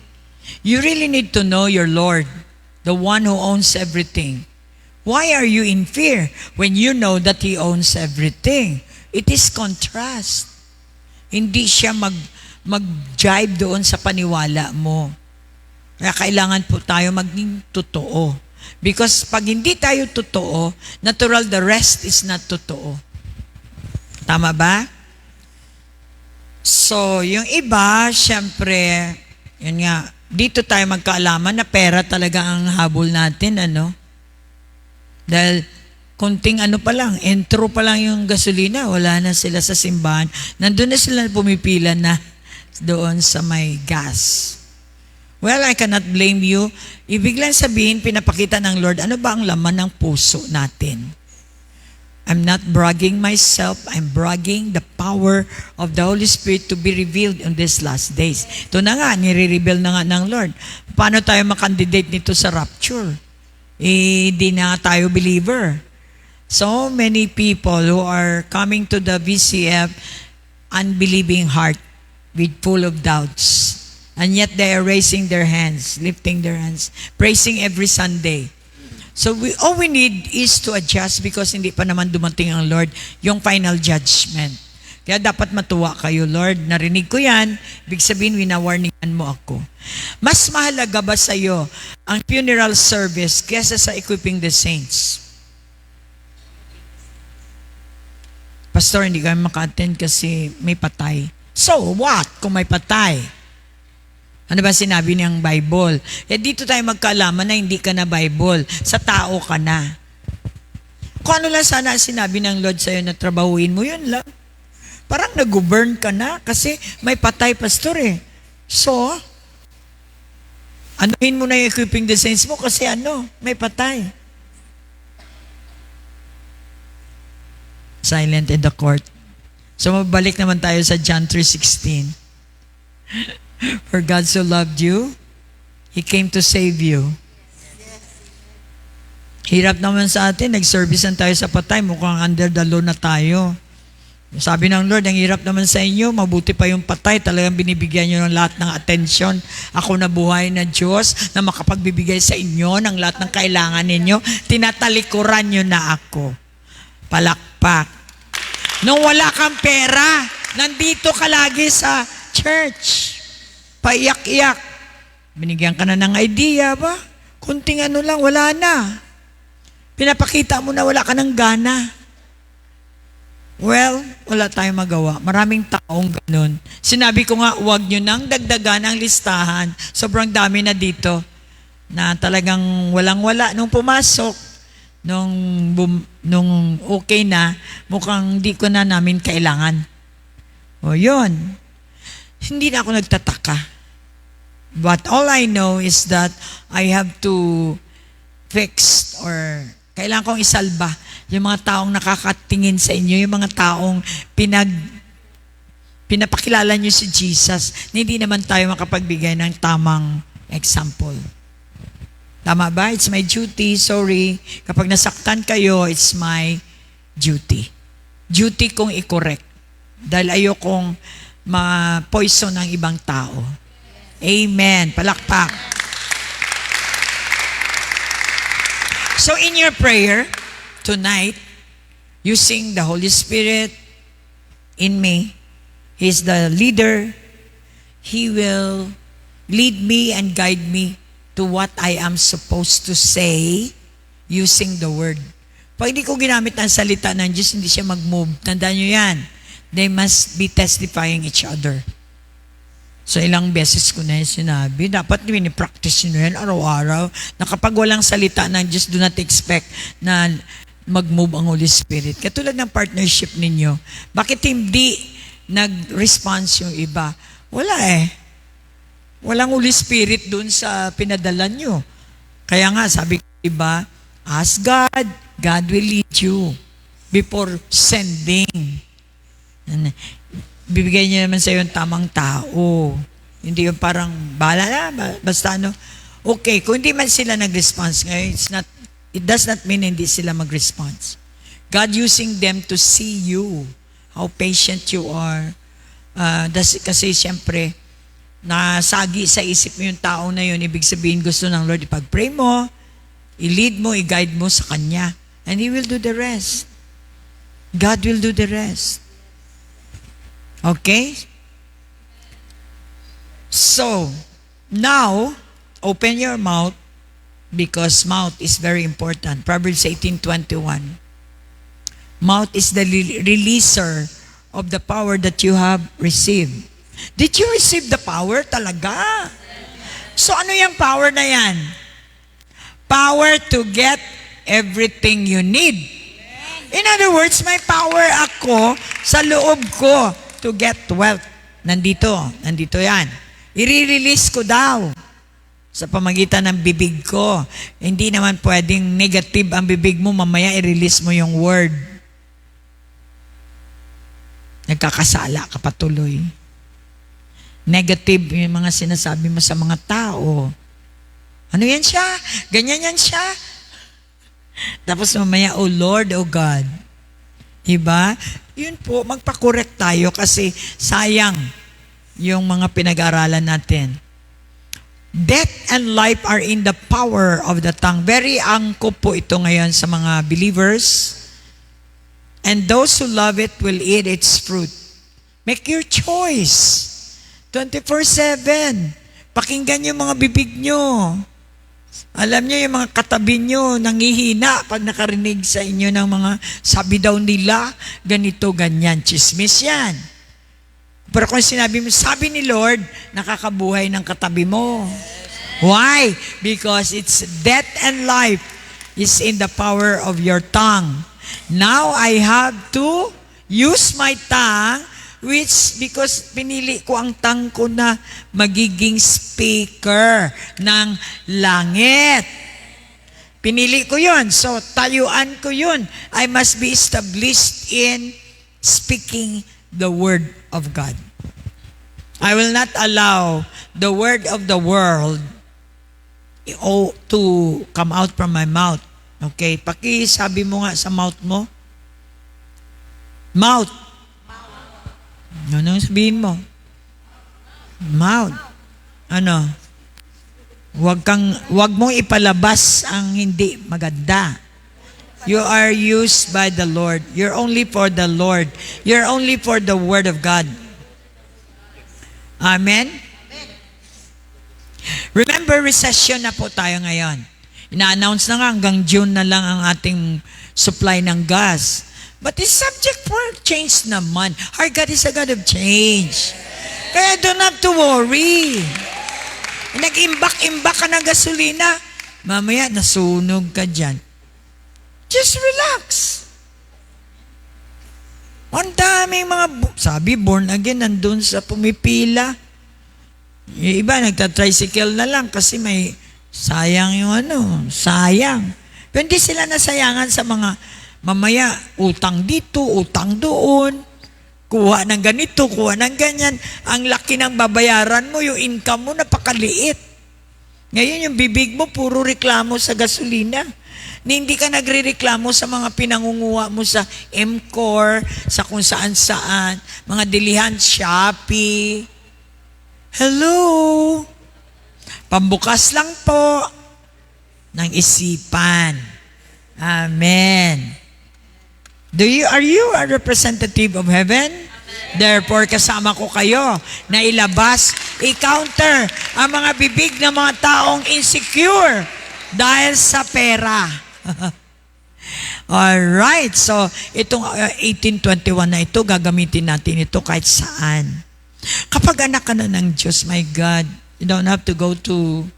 You really need to know your Lord, the one who owns everything. Why are you in fear when you know that He owns everything? It is contrast. Hindi siya mag-jive doon sa paniwala mo. Kaya kailangan po tayo maging totoo. Because pag hindi tayo totoo, natural the rest is not totoo. Tama ba? So, yung iba, syempre, yun nga, dito tayo magkaalaman na pera talaga ang habol natin, Dahil, kunting pa lang, intro pa lang yung gasolina, wala na sila sa simbahan. Nandun na sila pumipila na doon sa may gas. Well, I cannot blame you. Ibig lang sabihin, pinapakita ng Lord, ano ba ang laman ng puso natin? I'm not bragging myself. I'm bragging the power of the Holy Spirit to be revealed in these last days. Ito na nga, nire-reveal na nga ng Lord. Paano tayo makandidate nito sa rapture? Di na tayo believer. So many people who are coming to the VCF unbelieving heart with full of doubts. And yet they are raising their hands, lifting their hands, praising every Sunday. So all we need is to adjust because hindi pa naman dumating ang Lord, yung final judgment. Kaya dapat matuwa kayo, Lord. Narinig ko yan. Ibig sabihin, winawarningan mo ako. Mas mahalaga ba sa iyo ang funeral service kesa sa equipping the saints? Pastor, hindi kami maka-attend kasi may patay. So what kung may patay? Ano ba sinabi niyang Bible? Dito tayo magkaalaman na hindi ka na Bible. Sa tao ka na. Kung ano lang sana sinabi ng Lord sa'yo na trabahuin mo, yun lang. Parang nag-govern ka na kasi may patay, pastor So, anuhin mo na yung equipping the saints mo kasi may patay. Silent in the court. So, mabalik naman tayo sa John 3:16. For God so loved you, He came to save you. Hirap naman sa atin, nag-servicean tayo sa patay, mukhang under the law na tayo. Sabi ng Lord, ang hirap naman sa inyo, mabuti pa yung patay, talagang binibigyan nyo ng lahat ng atensyon. Ako na buhay na Diyos na makapagbibigay sa inyo ng lahat ng kailangan ninyo. Tinatalikuran nyo na ako. Palakpak. Nung wala kang pera, nandito ka lagi sa church. Paiyak-iyak. Binigyan ka na ng idea ba? Kunting lang, wala na. Pinapakita mo na wala ka ng gana. Well, wala tayong magawa. Maraming taong ganun. Sinabi ko nga, huwag nyo nang dagdagan ang listahan. Sobrang dami na dito na talagang walang-wala. Nung pumasok, nung okay na, mukhang di ko na namin kailangan. O yun. Hindi na ako nagtataka. But all I know is that I have to fix or kailangan kong isalba yung mga taong nakakatingin sa inyo, yung mga taong pinapakilala nyo si Jesus na hindi naman tayo makapagbigay ng tamang example. Tama ba? It's my duty. Sorry. Kapag nasaktan kayo, it's my duty. Duty kong i-correct. Dahil ayokong ma-poison ng ibang tao. Amen. Palakpak. So in your prayer tonight, using the Holy Spirit in me, He's the leader. He will lead me and guide me to what I am supposed to say using the word. Pag hindi ko ginamit ang salita ng Diyos, hindi siya mag-move. Tandaan nyo yan. They must be testifying each other. So ilang beses ko na yung sinabi, dapat practice nyo yan araw-araw, na kapag walang salita ng Diyos, do not expect na mag-move ang Holy Spirit. Katulad ng partnership ninyo, bakit hindi nag-response yung iba? Wala eh. Walang Holy Spirit dun sa pinadala nyo. Kaya nga, sabi ko, iba, ask God. God will lead you before sending. Bibigay niya naman sa iyo yung tamang tao. Hindi yung parang, bala na, basta ano. Okay, kung hindi man sila nag-response ngayon, it does not mean hindi sila mag-response. God using them to see you, how patient you are. Kasi siyempre, nasagi sa isip mo yung tao na yun, ibig sabihin gusto ng Lord, ipag-pray mo, i-lead mo, i-guide mo sa Kanya. And He will do the rest. God will do the rest. Okay? So, now, open your mouth because mouth is very important. Proverbs 18:21. Mouth is the releaser of the power that you have received. Did you receive the power talaga? So ano yung power na yan? Power to get everything you need. In other words, may power ako sa loob ko to get wealth. Nandito yan. I-release ko daw sa pamagitan ng bibig ko. Hindi naman pwedeng negative ang bibig mo, mamaya i-release mo yung word. Nagkakasala ka patuloy. Negative yung mga sinasabi mo sa mga tao. Ano yan siya? Ganyan yan siya? Tapos mamaya, oh Lord, oh God. Diba? Yun po, magpakorek tayo kasi sayang yung mga pinag-aralan natin. Death and life are in the power of the tongue. Very angkop po ito ngayon sa mga believers. And those who love it will eat its fruit. Make your choice. 24/7. Pakinggan yung mga bibig nyo. Alam nyo yung mga katabi nyo, nangihina pag nakarinig sa inyo ng mga sabi daw nila, ganito, ganyan, chismis yan. Pero kung sinabi mo, sabi ni Lord, nakakabuhay ng katabi mo. Why? Because it's death and life is in the power of your tongue. Now I have to use my tongue, which because pinili ko ang tongue ko na magiging speaker ng langit. Pinili ko yun. So, tayuan ko yun. I must be established in speaking the word of God. I will not allow the word of the world to come out from my mouth. Okay, pakisabi mo nga sa mouth mo. Mouth. Ano sabihin mo? Mouth. Ano? Wag mong ipalabas ang hindi maganda. You are used by the Lord. You're only for the Lord. You're only for the Word of God. Amen? Remember, recession na po tayo ngayon. Ina-announce na nga hanggang June na lang ang ating supply ng gas. But it's subject for change naman. Our God is a God of change. Kaya don't have to worry. Nag-imbak-imbak ka ng gasolina, mamaya nasunog ka dyan. Just relax. Ang daming mga, sabi, born again, nandun sa pumipila. Yung iba, nagta-tricycle na lang kasi may sayang yung sayang. Pero hindi sila nasayangan sa mga, mamaya, utang dito, utang doon, kuha ng ganito, kuha ng ganyan. Ang laki ng babayaran mo, yung income mo, napakaliit. Ngayon, yung bibig mo, puro reklamo sa gasolina. Na hindi ka nagrereklamo sa mga pinangunguha mo sa MCOR, sa kung saan-saan, mga dilihan, Shopee. Hello? Pambukas lang po ng isipan. Amen. Are you a representative of heaven? Amen. Therefore, kasama ko kayo na ilabas, i-counter ang mga bibig ng mga taong insecure dahil sa pera. Alright, so itong 18:21 na ito, gagamitin natin ito kahit saan. Kapag anak ka na ng Diyos, my God, you don't have to go to,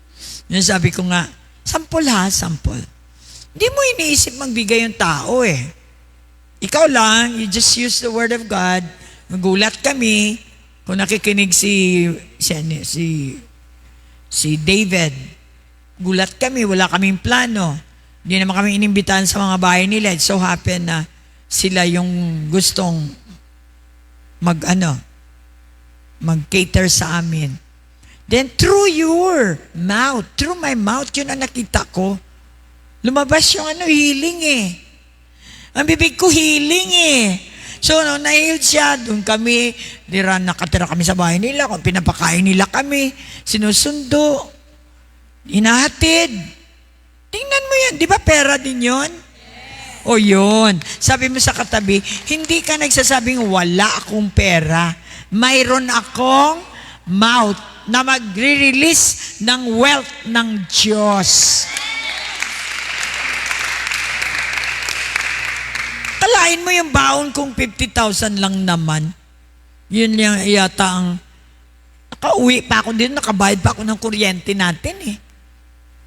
sabi ko nga, sample ha, sample. Hindi mo iniisip magbigay yung tao eh. Ikaw lang, you just use the word of God. Magulat kami kung nakikinig si David. Gulat kami, wala kaming plano. Hindi naman kami inimbitahan sa mga bahay nila. It so happen na sila yung gustong mag-cater sa amin. Then through your mouth, through my mouth, yun ang nakita ko. Lumabas yung healing eh. Ang bibig ko healing eh. So, na-healed siya. Doon kami, nakatira kami sa bahay nila. Kung pinapakain nila kami, sinusundo, inahatid. Tingnan mo yan. Di ba pera din yun? Yes. O yun. Sabi mo sa katabi, hindi ka nagsasabing wala akong pera. Mayroon akong mouth na magre-release ng wealth ng Diyos. Kalain mo yung baon kung 50,000 lang naman. Yun yung yata ang nakauwi pa ako din, nakabayad pa ako ng kuryente natin eh.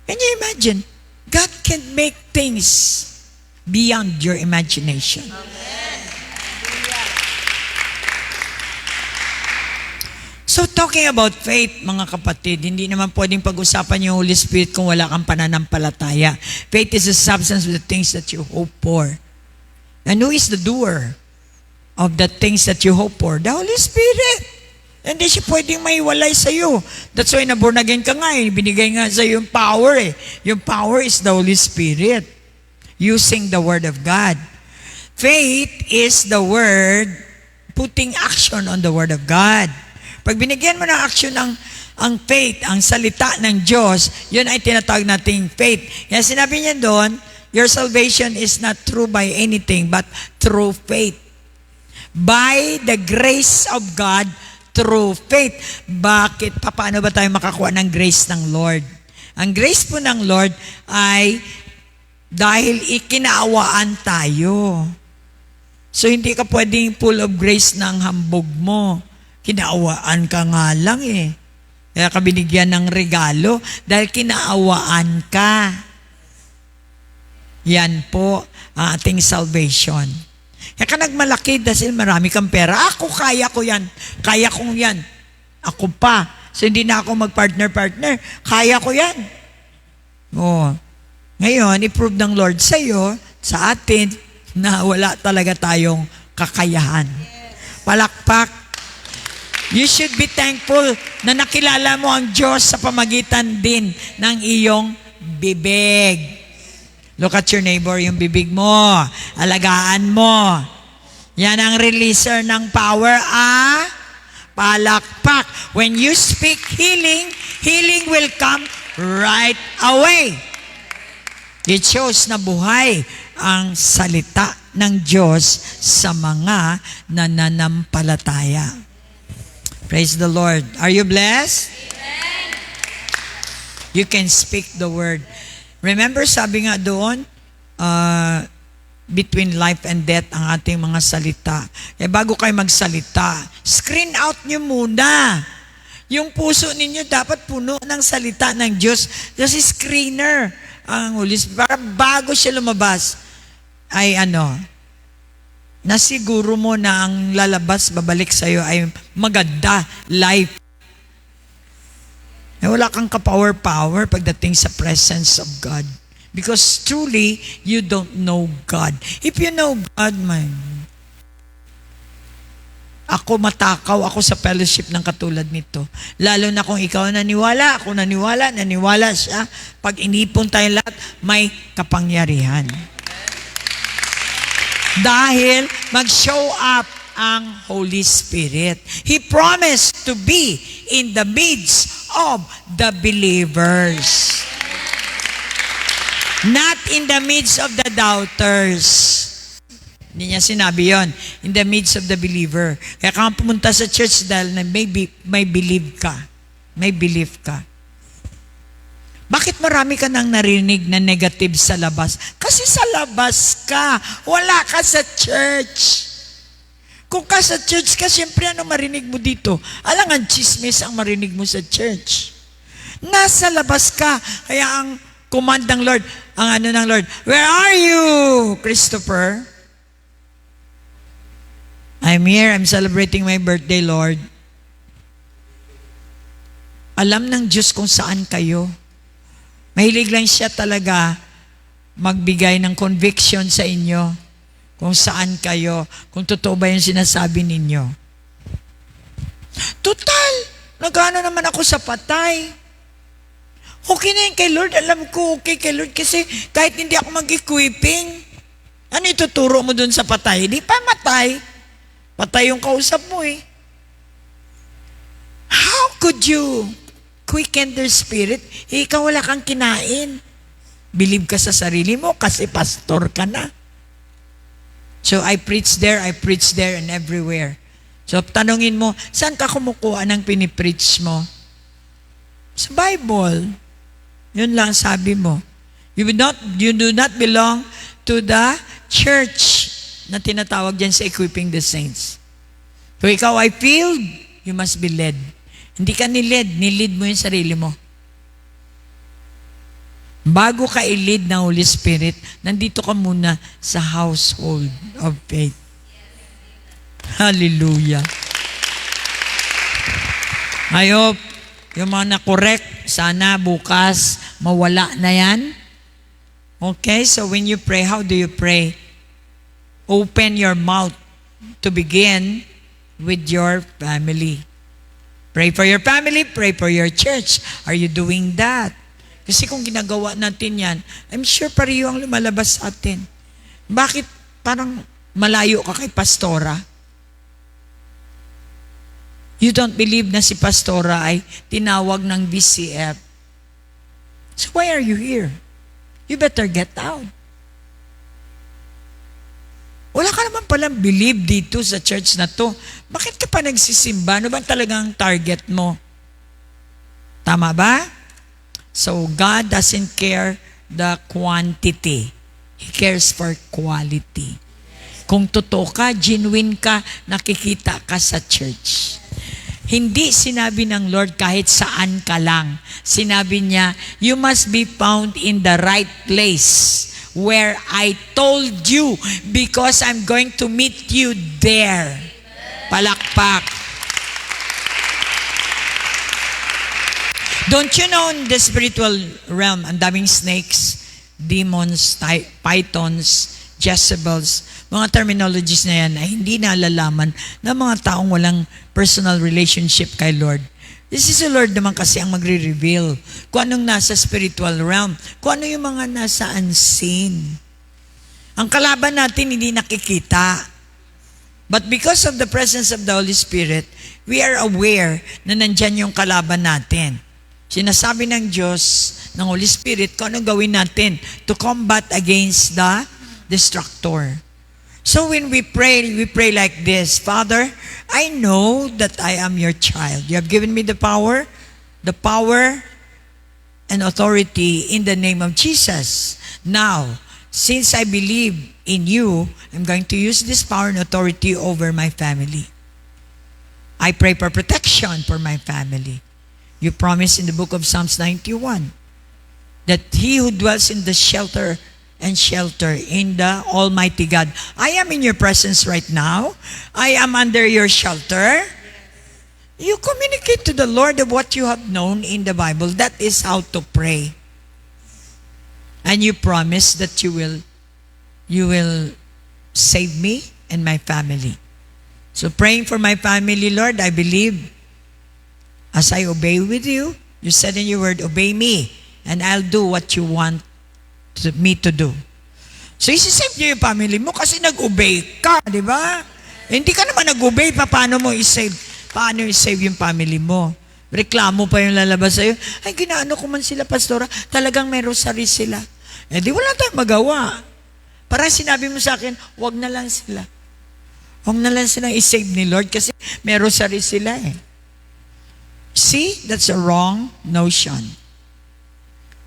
Can you imagine? God can make things beyond your imagination. Amen. So talking about faith, mga kapatid, hindi naman pwedeng pag-usapan yung Holy Spirit kung wala kang pananampalataya. Faith is the substance of the things that you hope for. And who is the doer of the things that you hope for? The Holy Spirit. Hindi siya pwedeng maiwalay sa iyo. That's why na born again ka nga eh. Binigay nga sa iyo yung power eh. Yung power is the Holy Spirit. Using the Word of God. Faith is the Word putting action on the Word of God. Pag binigyan mo ng action ang faith, ang salita ng Diyos, yun ay tinatawag nating faith. Kaya sinabi niya doon, your salvation is not through by anything, but through faith. By the grace of God, through faith. Bakit? Paano ba tayo makakuha ng grace ng Lord? Ang grace po ng Lord ay dahil ikinaawaan tayo. So, hindi ka pwedeng full of grace ng hambog mo. Kinaawaan ka nga lang eh. Kaya ka binigyan ng regalo dahil kinaawaan ka. Yan po ang ating salvation. Kaya ka nagmalaki dahil marami kang pera. Ako, kaya ko yan. Kaya kong yan. Ako pa. So, hindi na ako mag-partner-partner. Kaya ko yan. Oh. Ngayon, i-prove ng Lord sa iyo, sa atin, na wala talaga tayong kakayahan. Palakpak. You should be thankful na nakilala mo ang Diyos sa pamagitan din ng iyong bibig. Look at your neighbor, yung bibig mo. Alagaan mo. Yan ang releaser ng power, palakpak. When you speak healing, healing will come right away. It shows na buhay ang salita ng Diyos sa mga nananampalataya. Praise the Lord. Are you blessed? Amen. You can speak the word. Remember, sabi nga doon, between life and death ang ating mga salita. Eh bago kayo magsalita, screen out nyo muna. Yung puso ninyo dapat puno ng salita ng Diyos. Kasi screener ang Holy Spirit. Para bago siya lumabas, ay nasiguro mo na ang lalabas, babalik sa'yo ay maganda, life. Eh, wala kang ka-power pagdating sa presence of God. Because truly, you don't know God. If you know God, ako matakaw ako sa fellowship ng katulad nito. Lalo na kung ikaw naniwala, ako naniwala siya. Pag inipon tayo lahat, may kapangyarihan. Dahil mag-show up ang Holy Spirit. He promised to be in the midst of the believers. Not in the midst of the doubters. Hindi niya sinabi yon. In the midst of the believer. Kaya ka pumunta sa church dahil na may believe ka. May belief ka. Bakit marami ka nang narinig na negative sa labas? Kasi sa labas ka. Wala ka sa church. Kung ka sa church ka, siyempre ano marinig mo dito? Alangan chismis ang marinig mo sa church. Nasa labas ka. Kaya ang command ng Lord, ang ano ng Lord, where are you, Christopher? I'm here, I'm celebrating my birthday, Lord. Alam ng Diyos kung saan kayo. Mahilig lang siya talaga magbigay ng conviction sa inyo kung saan kayo, kung totoo ba yung sinasabi ninyo. Total, nagano naman ako sa patay. Okay na yun kay Lord, alam ko okay kay Lord kasi kahit hindi ako mag-equipping, ano ituturo mo dun sa patay? Di pa matay. Patay yung kausap mo eh. How could you quicken their spirit? Ikaw wala kang kinain. Believe ka sa sarili mo kasi pastor ka na. So I preach there, and everywhere. So tanungin mo, saan ka kumukuha ng pinipreach mo? Sa Bible. Yun lang sabi mo. You do not belong to the church na tinatawag dyan sa equipping the saints. So ikaw ay filled, you must be led. Hindi ka nilid mo yung sarili mo. Bago ka i-lead ng Holy Spirit, nandito ka muna sa household of faith. Hallelujah. I hope yung mga na-correct, sana bukas mawala na yan. Okay, so when you pray, how do you pray? Open your mouth to begin with your family. Pray for your family, pray for your church. Are you doing that? Kasi kung ginagawa natin yan, I'm sure pareho ang lumalabas sa atin. Bakit parang malayo ka kay Pastora? You don't believe na si Pastora ay tinawag ng BCF. So why are you here? You better get out. Wala ka naman palang believe dito sa church na to. Bakit ka pa nagsisimba? Ano ba talagang target mo? Tama ba? So God doesn't care the quantity. He cares for quality. Kung totoo ka, genuine ka, nakikita ka sa church. Hindi sinabi ng Lord kahit saan ka lang. Sinabi niya, you must be found in the right place where I told you because I'm going to meet you there. Palakpak. Don't you know in the spiritual realm, ang daming snakes, demons, pythons, Jezebels, mga terminologies na yan ay hindi nalalaman ng mga taong walang personal relationship kay Lord. This is the Lord naman kasi ang magre-reveal kung anong nasa spiritual realm, kung ano yung mga nasa unseen. Ang kalaban natin hindi nakikita. But because of the presence of the Holy Spirit, we are aware na nandyan yung kalaban natin. Sinasabi ng Diyos, ng Holy Spirit, kung anong gawin natin to combat against the destructor. So when we pray like this, Father, I know that I am your child. You have given me the power and authority in the name of Jesus. Now, since I believe in you, I'm going to use this power and authority over my family. I pray for protection for my family. You promise in the book of Psalms 91 that he who dwells in the shelter in the Almighty God. I am in your presence right now. I am under your shelter. You communicate to the Lord of what you have known in the Bible. That is how to pray. And you promise that you will save me and my family. So praying for my family, Lord, I believe as I obey with you, you said in your word, obey me, and I'll do what you want me to do. So isisave niyo yung family mo kasi nag-obey ka, di ba? Hindi ka naman nag-obey, paano mo i-save? Paano i-save yung family mo? Reklamo pa yung lalabas sa'yo. Ay, ginaano ko man sila, pastora. Talagang may rosary sila. Eh di wala tayong magawa. Parang sinabi mo sa akin, wag na lang sila. Wag na lang silang i-save ni Lord kasi may rosary sila eh. See, that's a wrong notion.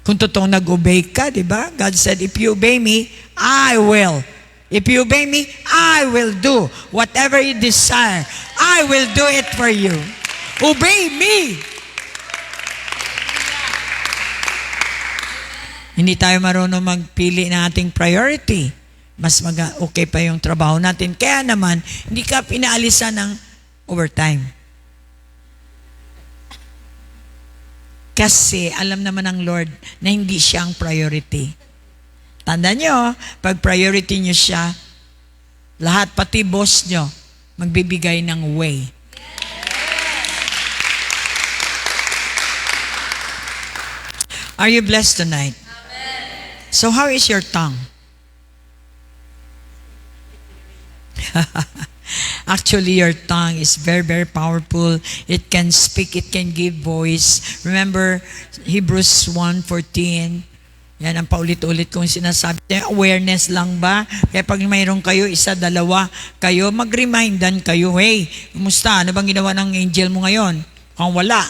Kung totoong nag-obey ka, di ba? God said, if you obey me, I will. If you obey me, I will do whatever you desire. I will do it for you. Obey me. Hindi tayo marunong magpili ng ating priority. Mas okay pa yung trabaho natin. Kaya naman, hindi ka pinaalisan ng overtime. Kasi alam naman ng Lord na hindi siya ang priority. Tandaan nyo, pag priority nyo siya, lahat, pati boss nyo, magbibigay ng way. Are you blessed tonight? So how is your tongue? Actually, your tongue is very, very powerful. It can speak, it can give voice. Remember, Hebrews 1:14. Yan ang paulit-ulit kong sinasabi. Awareness lang ba? Kaya pag mayroon kayo, isa, dalawa, kayo, mag-remindan kayo, hey, kumusta? Ano bang ginawa ng angel mo ngayon? Kung wala.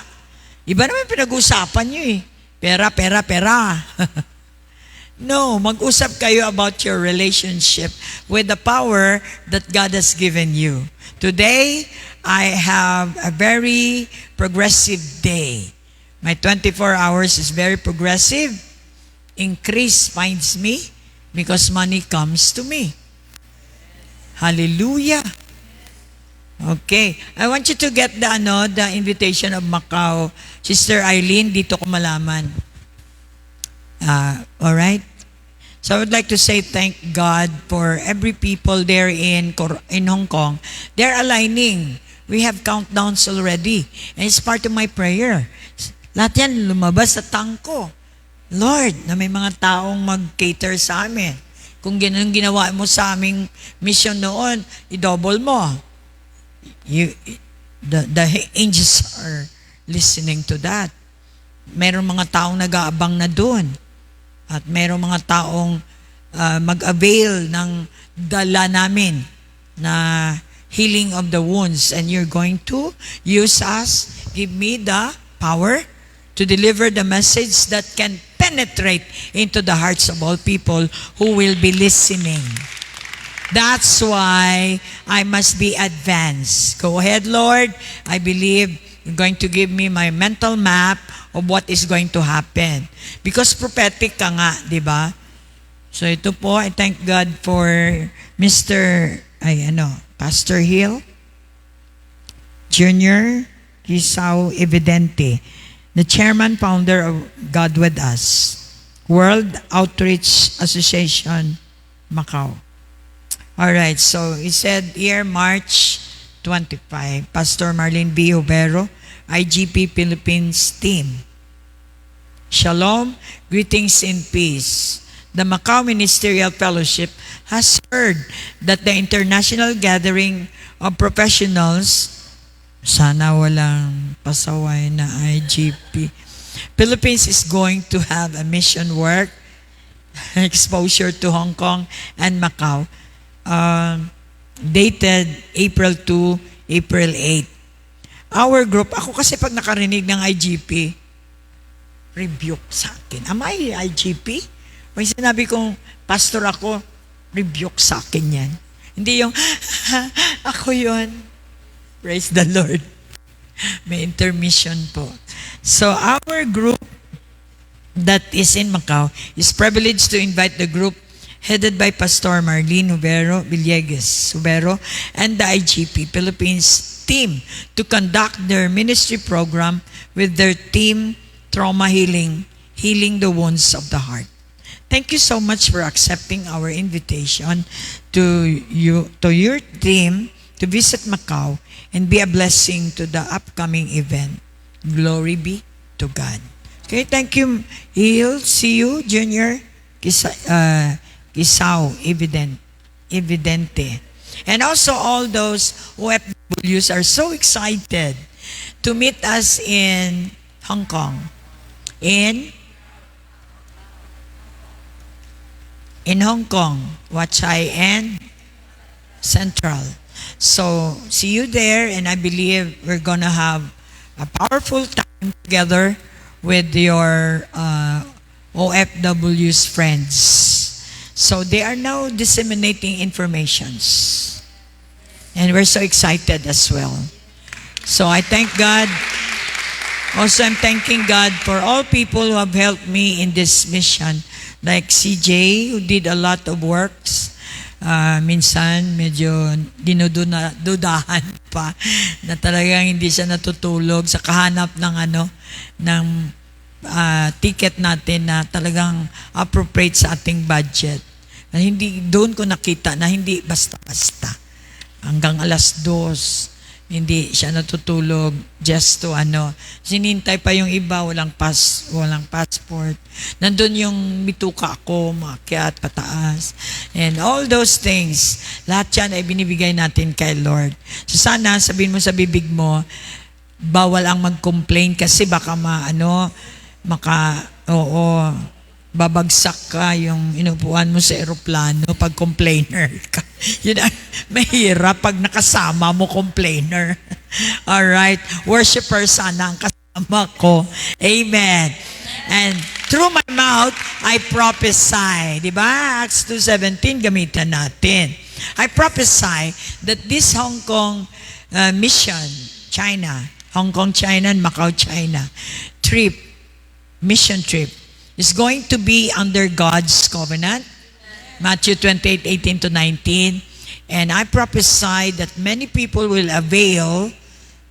Iba naman pinag-usapan nyo eh. Pera, pera, pera. No, mag-usap kayo about your relationship with the power that God has given you. Today, I have a very progressive day. My 24 hours is very progressive. Increase finds me because money comes to me. Hallelujah. Okay. I want you to get the invitation of Macau. Sister Eileen, dito ko malaman. All right? So I would like to say thank God for every people there in Hong Kong. They're aligning. We have countdowns already. And it's part of my prayer. Lahat yan lumabas sa tangko. Lord, na may mga taong mag-cater sa amin. Kung ganun ginawa mo sa aming mission noon, i-double mo. The angels are listening to that. Meron mga taong nag-aabang na doon. At mayroong mga taong mag-avail ng dala namin na healing of the wounds. And you're going to use us, give me the power to deliver the message that can penetrate into the hearts of all people who will be listening. That's why I must be advanced. Go ahead, Lord. I believe you're going to give me my mental map of what is going to happen. Because prophetic ka nga, di ba? So ito po, I thank God for Pastor Hill Jr. Rizao Evidente, the chairman founder of God With Us, World Outreach Association, Macau. All right, so he said here, March 25, Pastor Marlene B. Obero, IGP Philippines team. Shalom, greetings in peace. The Macau Ministerial Fellowship has heard that the international gathering of professionals, sana walang pasaway na IGP, Philippines is going to have a mission work, exposure to Hong Kong and Macau, dated April 2, April 8. Our group, ako kasi pag nakarinig ng IGP, rebuke sa akin. Am I IGP? May sinabi kong, pastor ako, rebuke sa akin yan. Hindi yung, ako yun. Praise the Lord. May intermission po. So our group that is in Macau is privileged to invite the group headed by Pastor Marlene Villegas Ubero and the IGP Philippines team to conduct their ministry program with their team Trauma Healing, Healing the Wounds of the Heart. Thank you so much for accepting our invitation to your team to visit Macau and be a blessing to the upcoming event. Glory be to God. Okay, thank you, Hill. See you, Junior. Kisao, Evidente. And also all those OFWs are so excited to meet us in Hong Kong. In Hong Kong, Wachai and Central. So, see you there, and I believe we're gonna have a powerful time together with your OFW's friends. So, they are now disseminating informations. And we're so excited as well. So, I thank God. Also, I'm thanking God for all people who have helped me in this mission. Like CJ, who did a lot of works. Minsan, medyo dinududahan pa na talagang hindi siya natutulog sa kahanap ng ticket natin na talagang appropriate sa ating budget. Na hindi, doon ko nakita na hindi basta-basta. Hanggang 2:00, hindi siya natutulog just to sinintay pa yung iba, walang passport. Nandun yung bituka ako, maakyat, pataas. And all those things, lahat yan ay binibigay natin kay Lord. So sana, sabihin mo sa bibig mo, bawal ang mag-complain kasi baka babagsak ka yung inupuan mo sa eroplano pag complainer ka. Yun ang mahirap pag nakasama mo complainer. Alright, worshiper sana ang kasama ko. Amen. And through my mouth, I prophesy. Diba? Acts 2:17, gamitan natin. I prophesy that this Hong Kong mission, China, Hong Kong, China, and Macau, China, mission trip, is going to be under God's covenant. Matthew 28:18-19. And I prophesy that many people will avail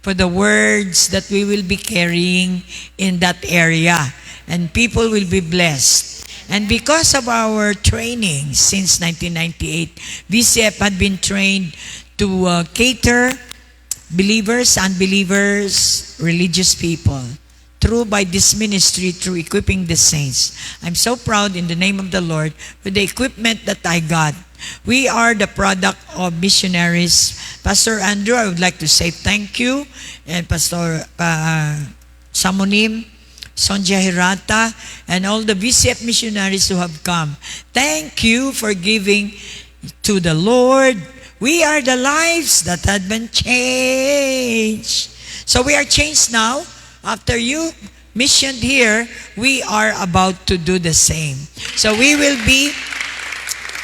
for the words that we will be carrying in that area. And people will be blessed. And because of our training since 1998, VCF had been trained to cater believers, unbelievers, religious people. By this ministry, through equipping the saints. I'm so proud in the name of the Lord with the equipment that I got. We are the product of missionaries. Pastor Andrew, I would like to say thank you. And Pastor Samonim, Sonja Hirata, and all the VCF missionaries who have come. Thank you for giving to the Lord. We are the lives that had been changed. So we are changed now. After you missioned here, we are about to do the same. So we will be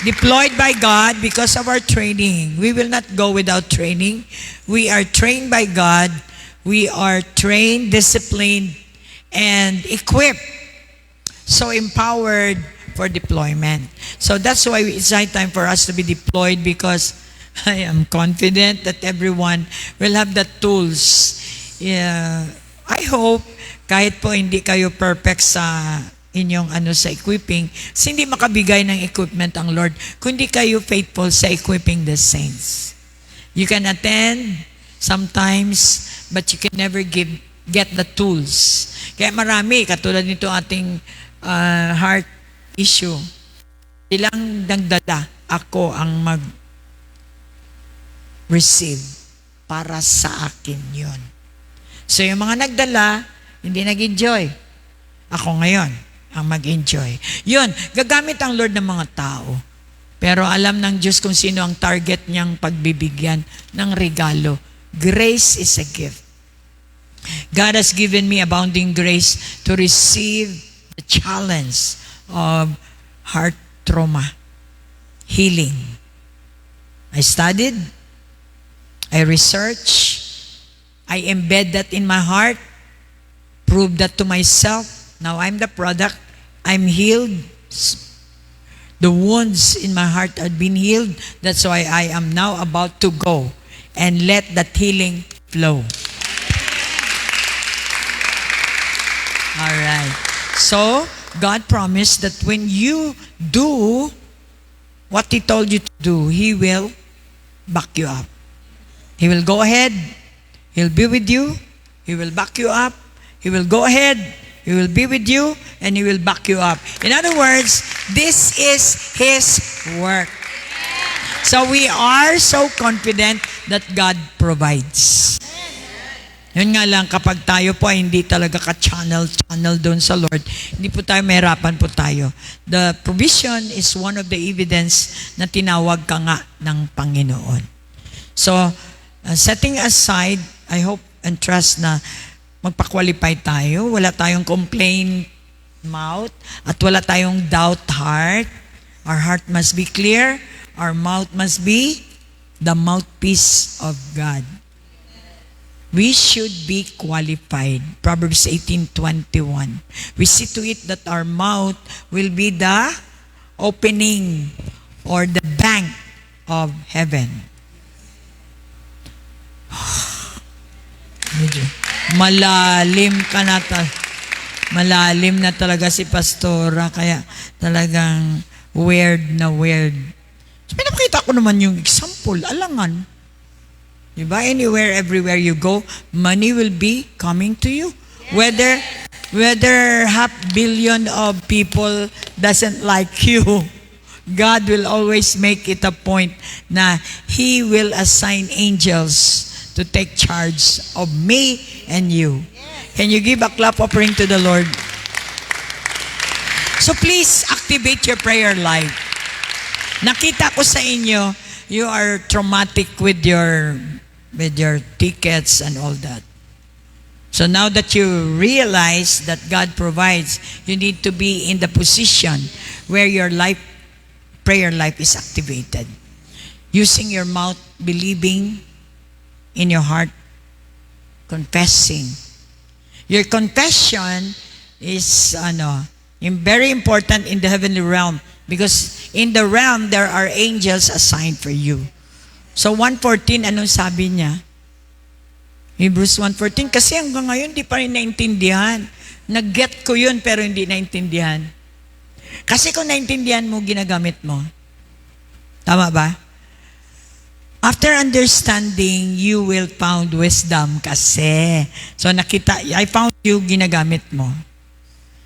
deployed by God because of our training. We will not go without training. We are trained by God. We are trained, disciplined, and equipped. So empowered for deployment. So that's why it's high time for us to be deployed, because I am confident that everyone will have the tools. I hope kahit po hindi kayo perfect sa inyong sa equipping, kasi hindi makabigay ng equipment ang Lord kundi kayo faithful sa equipping the saints. You can attend sometimes, but you can never get the tools. Kaya marami, katulad nito ating heart issue, ilang nagdala, ako ang mag-receive para sa akin yun. So yung mga nagdala, hindi nag-enjoy. Ako ngayon ang mag-enjoy. Yun, gagamit ang Lord ng mga tao. Pero alam ng Diyos kung sino ang target niyang pagbibigyan ng regalo. Grace is a gift. God has given me abounding grace to receive the challenge of heart trauma, healing. I studied, I researched, I embed that in my heart, prove that to myself. Now I'm the product. I'm healed. The wounds in my heart have been healed. That's why I am now about to go and let that healing flow. All right. So, God promised that when you do what He told you to do, He will back you up. He will go ahead. He'll be with you. He will back you up. He will go ahead. He will be with you, and He will back you up. In other words, this is His work. So we are so confident that God provides. Yun nga lang, kapag tayo po ay hindi talaga ka-channel doon sa Lord, hindi po tayo, mahirapan po tayo. The provision is one of the evidence na tinawag ka nga ng Panginoon. So, setting aside, I hope and trust na magpa-qualify tayo. Wala tayong complain mouth at wala tayong doubt heart. Our heart must be clear. Our mouth must be the mouthpiece of God. We should be qualified. Proverbs 18:21. We see to it that our mouth will be the opening or the bank of heaven. Malalim na talaga si Pastora, kaya talagang weird na weird. So, pinapakita ko naman yung example, alangan. Diba? Anywhere, everywhere you go, money will be coming to you. Whether 500 million of people doesn't like you, God will always make it a point na He will assign angels to take charge of me and you. Can you give a clap offering to the Lord? So please activate your prayer life. Nakita ko sa inyo, you are traumatic with your tickets and all that. So now that you realize that God provides, you need to be in the position where your prayer life is activated. Using your mouth, believing, in your heart, confessing. Your confession is very important in the heavenly realm, because in the realm there are angels assigned for you. So 1:14, anong sabi niya? Hebrews 1:14, kasi hanggang ngayon di pa rin naintindihan. Nag-get ko yun pero hindi naintindihan. Kasi kung naintindihan mo, ginagamit mo. Tama ba? After understanding, you will found wisdom kasi. So nakita, I found you, ginagamit mo.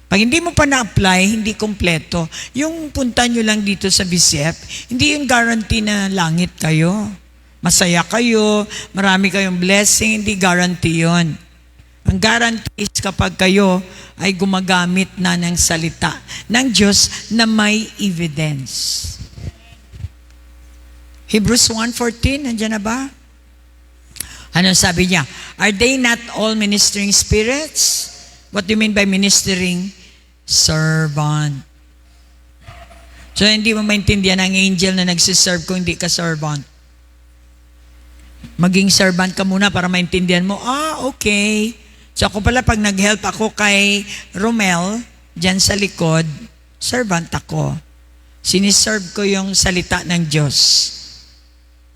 Pag hindi mo pa na-apply, hindi kompleto. Yung punta nyo lang dito sa BCF, hindi yung guarantee na langit kayo. Masaya kayo, marami kayong blessing, hindi guarantee yun. Ang guarantee is kapag kayo ay gumagamit na ng salita ng Diyos na may evidence. Hebrews 1:14, nandiyan na ba? Ano sabi niya? Are they not all ministering spirits? What do you mean by ministering? Servant. So hindi mo maintindihan ang angel na nagsiserve kung hindi ka servant. Maging servant ka muna para maintindihan mo, okay. So ako pala, pag nag-help ako kay Romel, dyan sa likod, servant ako. Siniserve ko yung salita ng Diyos.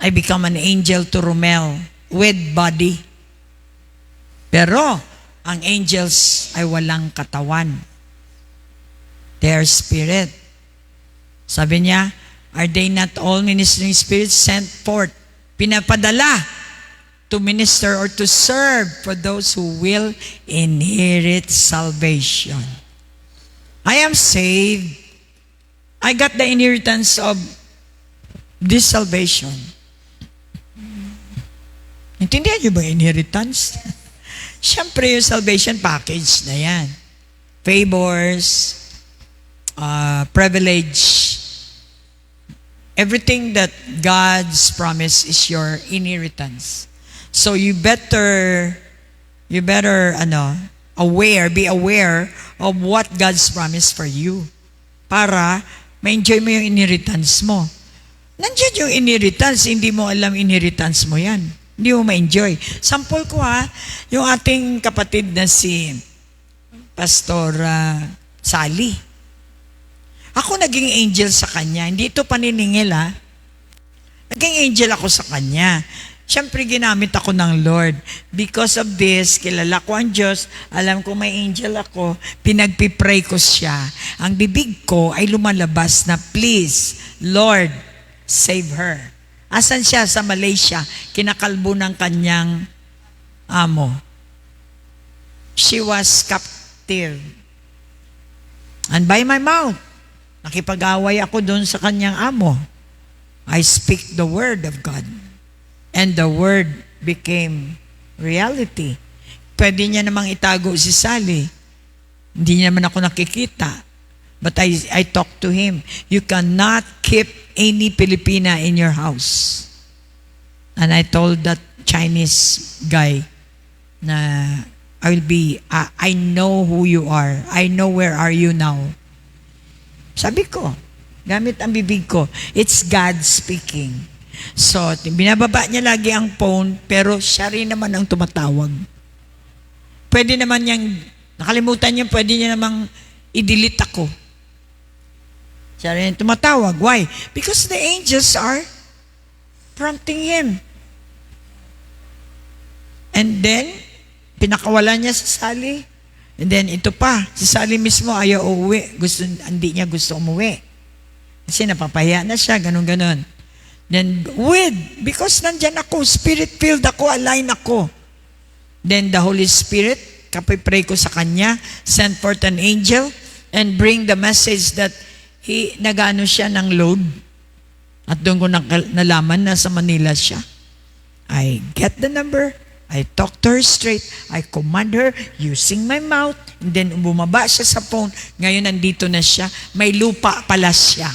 I become an angel to Romel with body. Pero, ang angels ay walang katawan. They are spirit. Sabi niya, are they not all ministering spirits sent forth? Pinapadala to minister or to serve for those who will inherit salvation. I am saved. I got the inheritance of this salvation. Intindihan niyo ba inheritance? Siyempre yung salvation package na yan. Favors, privilege, everything that God's promise is your inheritance. So you better be aware of what God's promise for you para ma-enjoy mo yung inheritance mo. Nandiyan yung inheritance, hindi mo alam inheritance mo yan. Hindi mo ma-enjoy. Sample ko yung ating kapatid na si Pastor Sally. Ako naging angel sa kanya. Hindi ito paniningil Naging angel ako sa kanya. Siyempre ginamit ako ng Lord. Because of this, kilala ko ang Diyos, alam ko may angel ako, pinagpipray ko siya. Ang bibig ko ay lumalabas na, please, Lord, save her. Asan siya? Sa Malaysia. Kinakalbo ng kanyang amo. She was captive. And by my mouth, nakipag-away ako doon sa kanyang amo. I speak the word of God. And the word became reality. Pwede niya namang itago si Sally. Hindi niya naman ako nakikita. But I talk to him. You cannot keep any Filipina in your house. And I told that Chinese guy na I know who you are. I know where are you now. Sabi ko, gamit ang bibig ko, it's God speaking. So, binababa niya lagi ang phone, pero siya rin naman ang tumatawag. Pwede naman niyang, nakalimutan niya, pwede niya namang i-delete ako. Siya rin tumatawag. Why? Because the angels are prompting him. And then, pinakawalan niya si Sally. And then, ito pa, si Sally mismo ayaw uuwi. Hindi niya gusto umuwi. Kasi napapahiya na siya, ganun-ganun. Then, because nandyan ako, spirit-filled ako, align ako. Then, the Holy Spirit, kapipray ko sa Kanya, send forth an angel, and bring the message that nagano siya ng load. At doon ko nalaman na sa Manila siya. I get the number, I talk to her straight, I command her using my mouth, and then bumaba siya sa phone. Ngayon nandito na siya, may lupa pala siya.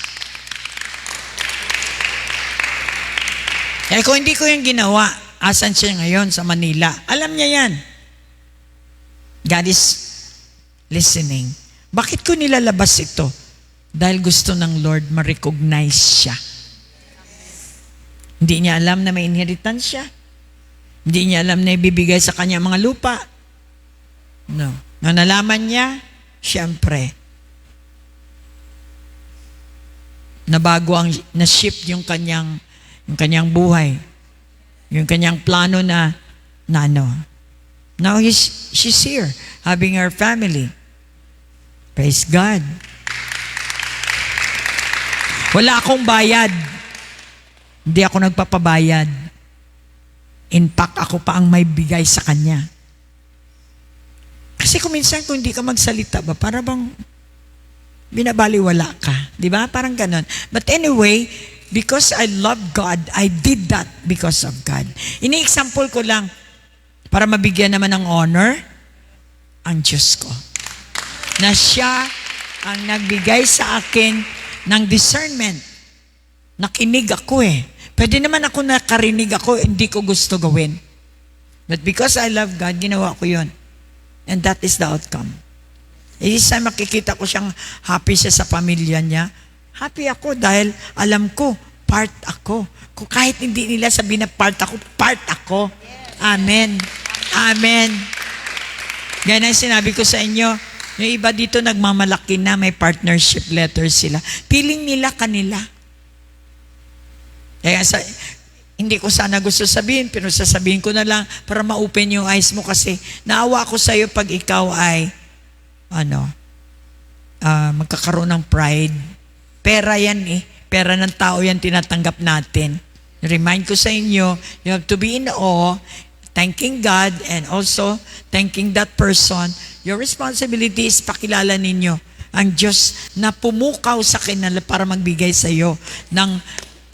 Eh kung hindi ko yung ginawa, asan siya ngayon sa Manila? Alam niya yan. God is listening. Bakit ko nilalabas ito? Dahil gusto ng Lord ma-recognize siya. Hindi niya alam na may inheritance siya. Hindi niya alam na ibibigay sa kanya mga lupa. No. Nung nalaman niya, siyempre, na-shift yung kanyang buhay. Yung kanyang plano na ano. Now she's here, having her family. Praise God. Wala akong bayad. Hindi ako nagpapabayad. In fact, ako pa ang may bigay sa kanya. Kasi kung minsan, kung hindi ka magsalita ba, para bang binabaliwala ka. Di ba? Parang ganon. But anyway, because I love God, I did that because of God. Ini-example ko lang, para mabigyan naman ng honor, ang Diyos ko. Na siya ang nagbigay sa akin ng discernment. Nakinig ako eh. Pwede naman ako nakarinig ako, hindi ko gusto gawin. But because I love God, ginawa ko yun. And that is the outcome. Isa makikita ko siyang happy siya sa pamilya niya. Happy ako dahil alam ko, part ako. Kung kahit hindi nila sabihin na part ako. Amen. Amen. Ganyan sinabi ko sa inyo, yung iba dito nagmamalaki na, may partnership letters sila. Feeling nila kanila. Kaya hindi ko sana gusto sabihin, pero sasabihin ko na lang para ma-open yung eyes mo kasi naawa ko sa'yo pag ikaw ay magkakaroon ng pride. Pera yan eh. Pera ng tao yan tinatanggap natin. Remind ko sa inyo, you have to be in awe, thanking God and also thanking that person. Your responsibility is pakilala ninyo ang Diyos na pumukaw sa kanila para magbigay sa iyo ng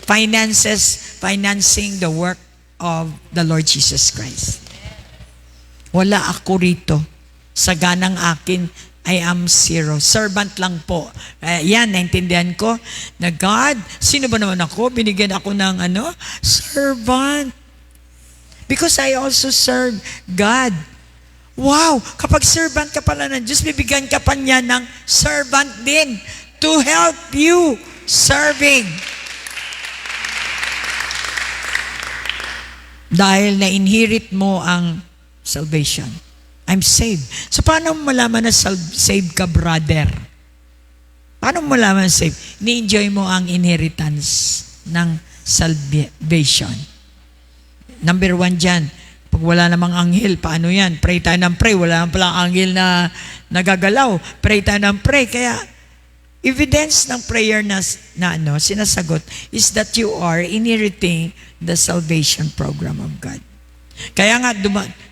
finances, financing the work of the Lord Jesus Christ. Wala ako rito. Sa ganang akin, I am zero. Servant lang po. Yan, naintindihan ko na God, sino ba naman ako? Binigyan ako ng servant. Because I also serve God. Wow! Kapag servant ka pala ng Diyos, bibigyan ka pa niya ng servant din to help you serving. Dahil na-inherit mo ang salvation. I'm saved. So, paano mo malaman na saved ka, brother? Paano mo malaman na saved? Ni-enjoy mo ang inheritance ng salvation. Number 1 dyan, pag wala namang anghel, paano yan? Pray tayo ng pray. Wala naman palang anghel na nagagalaw. Pray tayo ng pray. Kaya, evidence ng prayer na sinasagot is that you are inheriting the salvation program of God. Kaya nga,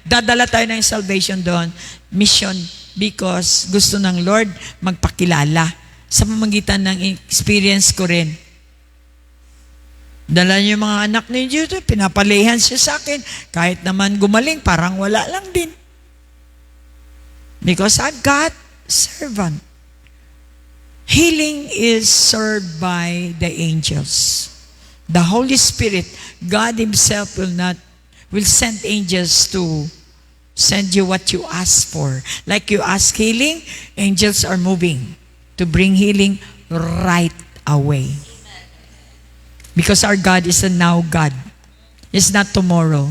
dadala tayo ng salvation doon, mission, because gusto ng Lord magpakilala sa pamamagitan ng experience ko rin. Dala niyo yung mga anak niyo dito, pinapalihan siya sa akin. Kahit naman gumaling, parang wala lang din. Because I've got servant. Healing is served by the angels. The Holy Spirit, God Himself will send angels to send you what you ask for. Like you ask healing, angels are moving to bring healing right away. Because our God is a now God. It's not tomorrow.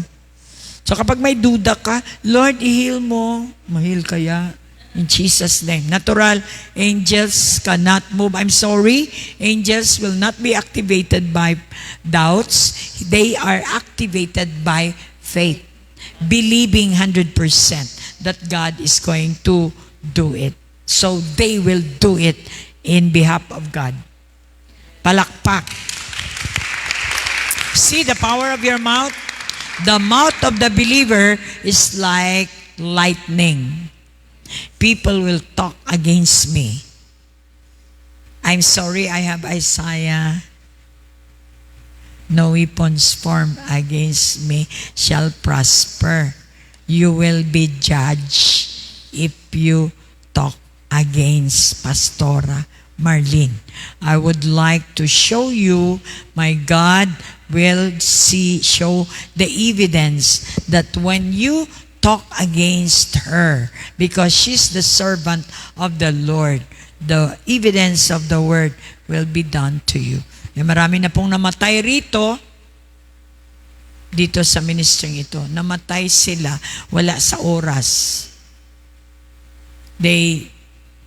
So kapag may duda ka, Lord, i-heal mo. Ma-heal kaya? In Jesus' name. Natural, angels cannot move. I'm sorry, angels will not be activated by doubts. They are activated by faith. Believing 100% that God is going to do it. So they will do it in behalf of God. Palakpak. See the power of your mouth? The mouth of the believer is like lightning. People will talk against me. I'm sorry, I have Isaiah. No weapons formed against me shall prosper. You will be judged if you talk against Pastora Marlene. I would like to show you, my God will show the evidence that when you talk against her, because she's the servant of the Lord, the evidence of the word will be done to you. Marami na pong namatay dito sa ministering ito. Namatay sila, wala sa oras. They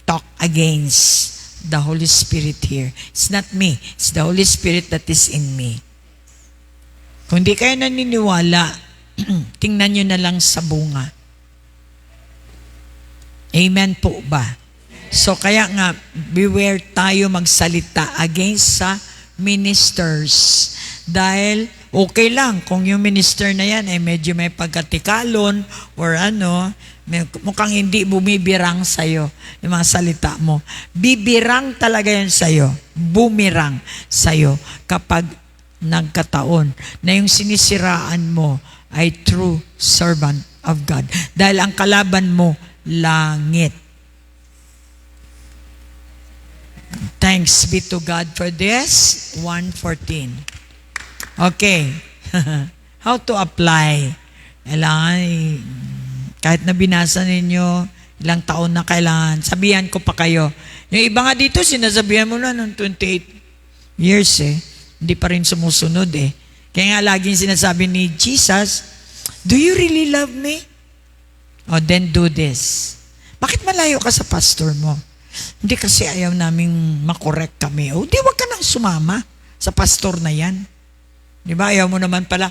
talk against the Holy Spirit here. It's not me. It's the Holy Spirit that is in me. Kung di kayo naniniwala, tingnan nyo na lang sa bunga. Amen po ba? So kaya nga, beware tayo magsalita against sa ministers. Dahil okay lang kung yung minister na yan ay medyo may pagkatikalon or mukhang hindi bumibirang sa'yo yung mga salita mo. Bibirang talaga yun sa'yo. Bumirang sa'yo kapag nagkataon na yung sinisiraan mo ay true servant of God. Dahil ang kalaban mo, langit. Thanks be to God for this. 1:14. Okay. How to apply? Kailangan, kahit na binasa ninyo, ilang taon na kailangan, sabihan ko pa kayo. Yung iba nga dito, sinasabihan mo na ng 28 years Hindi pa rin sumusunod Kaya nga laging sinasabi ni Jesus, do you really love me? Oh, then do this. Bakit malayo ka sa pastor mo? Hindi kasi ayaw naming makorek kami. O, di wag ka nang sumama sa pastor na yan. Di ba? Ayaw mo naman pala,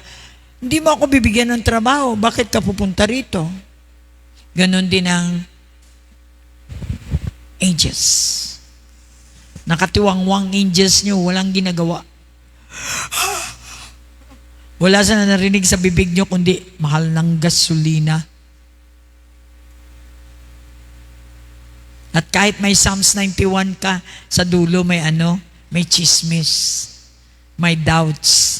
hindi mo ako bibigyan ng trabaho. Bakit ka pupunta rito? Ganon din ang angels. Nakatiwangwang angels nyo, walang ginagawa. Wala sa narinig sa bibig nyo, kundi mahal ng gasolina. At kahit may Psalms 91 ka, sa dulo may may chismis, may doubts.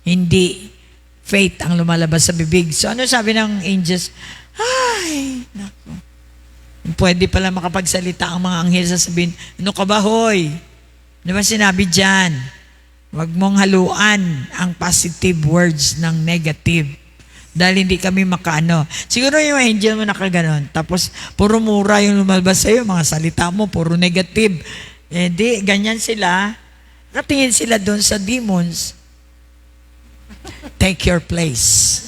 Hindi faith ang lumalabas sa bibig. So ano sabi ng angels? Ay, nako. Pwede pala makapagsalita ang mga anghel, sasabihin, ano ka ba, hoy? Ano ba sinabi dyan? Huwag mong haluan ang positive words ng negative. Dahil hindi kami makaano. Siguro yung angel mo nakaganon. Tapos, puro mura yung lumalabas sa'yo. Mga salita mo, puro negative. Di, ganyan sila. Katingin sila doon sa demons. Take your place.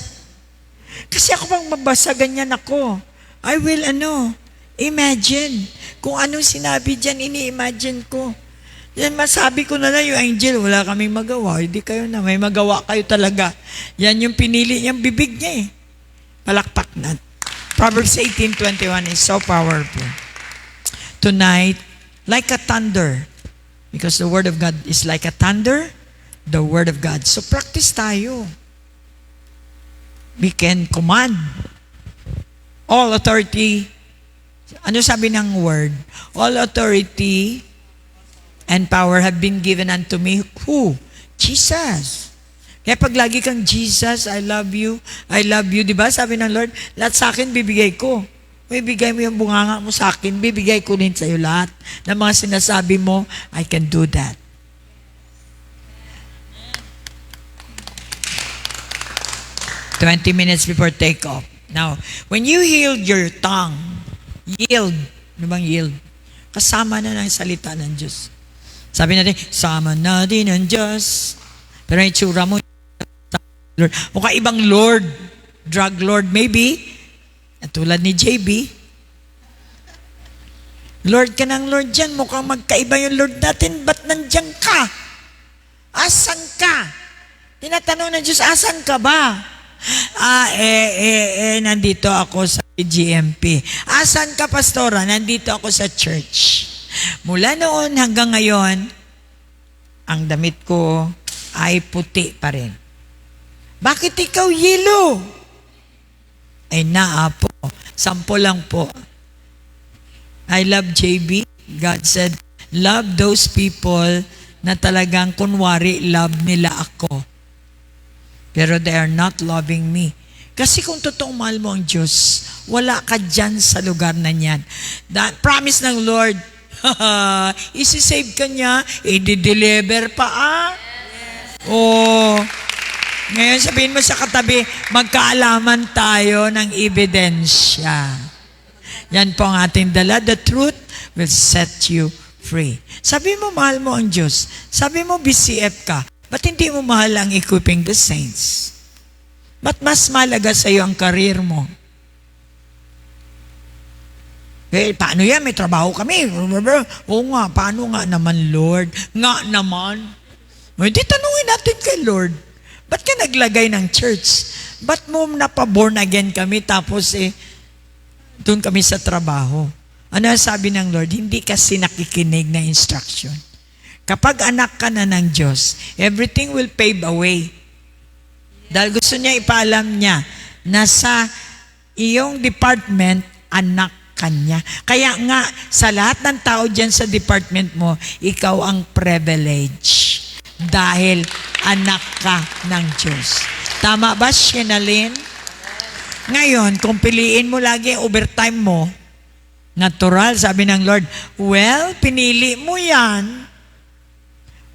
Kasi ako pang mabasa, ganyan ako. I will imagine. Kung anong sinabi dyan, ini-imagine ko. Yan, masabi ko na lang yung angel, wala kaming magawa. Hindi kayo na, may magawa kayo talaga. Yan yung pinili niyang bibig niya Palakpak na. Proverbs 18:21 is so powerful. Tonight, Like a thunder. Because the Word of God is like a thunder, the Word of God. So practice tayo. We can command. All authority. Ano sabi ng Word? All authority and power have been given unto me. Who? Jesus. Kaya pag lagi kang, Jesus, I love you, di ba? Sabi ng Lord, lahat sa akin bibigay ko. Bibigay mo yung bunganga mo sa akin, bibigay ko din sa iyo lahat ng mga sinasabi mo, I can do that. "20 minutes before takeoff. Now, when you healed your tongue, yield. Ano bang yield? Kasama na ng salita ng Diyos. Sabi natin, sama natin ng Diyos. Pero yung tsura mo, Lord, mukha ibang Lord. Drug Lord, maybe. Tulad ni JB. Lord ka ng Lord dyan. Mukhang magkaiba yung Lord natin. Ba't nandyan ka? Asan ka? Tinatanong ng Diyos, asan ka ba? Nandito ako sa GMP. Asan ka, pastora? Nandito ako sa church. Mula noon hanggang ngayon, ang damit ko ay puti pa rin. Bakit ikaw yellow? Ay po. 10 lang po. I love JB. God said, love those people na talagang kunwari love nila ako. Pero they are not loving me. Kasi kung totoong mahal mo ang Diyos, wala ka dyan sa lugar na yan. That promise ng Lord, isi-save ka niya, i-deliver pa Oh. Ngayon sabihin mo sa katabi, magkaalaman tayo ng ebidensya. Yan po ang ating dala. The truth will set you free. Sabi mo, mahal mo ang Diyos. Sabi mo, BCF ka. Ba't hindi mo mahal ang equipping the saints? Ba't mas malaga sa iyo ang karir mo? Paano yan? May trabaho kami. Oo nga, paano nga naman, Lord? Nga naman. Hindi tanungin natin kay Lord. Ba't ka naglagay ng church? Ba't mo napaborn again kami tapos doon kami sa trabaho? Ano ang sabi ng Lord? Hindi kasi nakikinig na instruction. Kapag anak ka na ng Diyos, everything will pave away. Dahil gusto niya ipaalam niya na sa iyong department, anak ka niya. Kaya nga, sa lahat ng tao dyan sa department mo, ikaw ang privilege. Dahil anak ka ng Diyos. Tama ba, Shenalyn? Ngayon, kung piliin mo lagi overtime mo, natural, sabi ng Lord, well, pinili mo yan.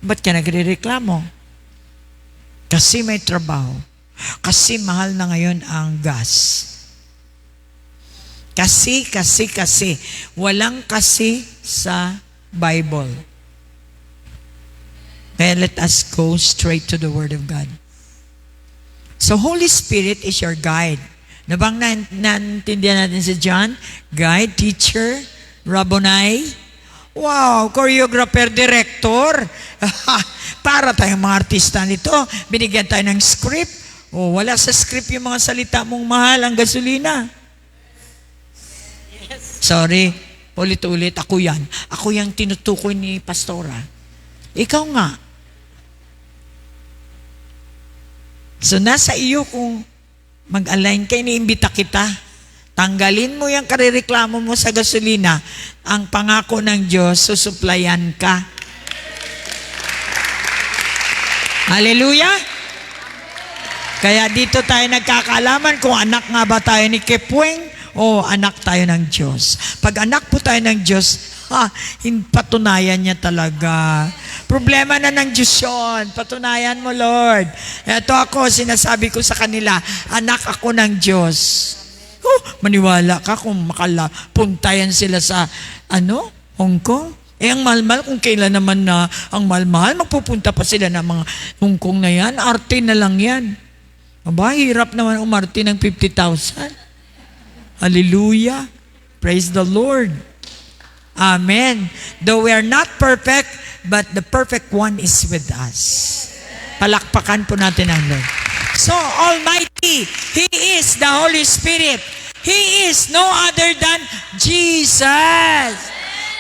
Ba't ka nagre-reklamo? Kasi may trabaho. Kasi mahal na ngayon ang gas. Kasi. Walang kasi sa Bible. Kaya let us go straight to the Word of God. So Holy Spirit is your guide. Nabang naintindihan natin si John? Guide, teacher, Rabboni. Wow, choreographer, director. Para tayong mga artista nito. Binigyan tayo ng script. Wala sa script yung mga salita mong mahal ang gasolina. Sorry, ulit-ulit, ako yan. Ako yung tinutukoy ni Pastora. Ikaw nga. So nasa iyo kung mag-align ka, iniimbita kita. Tanggalin mo yung karireklamo mo sa gasolina. Ang pangako ng Diyos, susuplayan ka. Hallelujah! Kaya dito tayo nagkakaalaman kung anak nga ba tayo ni Kepweng o anak tayo ng Diyos. Pag anak po tayo ng Diyos, patunayan niya talaga. Problema na ng Diyos yun. Patunayan mo, Lord. Ito ako, sinasabi ko sa kanila, anak ako ng Diyos. Maniwala ka kung puntayan sila sa, Hong Kong? Ang mahal-mahal, kung kailan naman na ang mahal-mahal, magpupunta pa sila ng mga Hong Kong na yan. Arte na lang yan. Aba, hirap naman umarte ng 50,000. Hallelujah. Praise the Lord. Amen. Though we are not perfect, but the perfect one is with us. Palakpakan po natin ang Lord. So, Almighty, He is the Holy Spirit. He is no other than Jesus.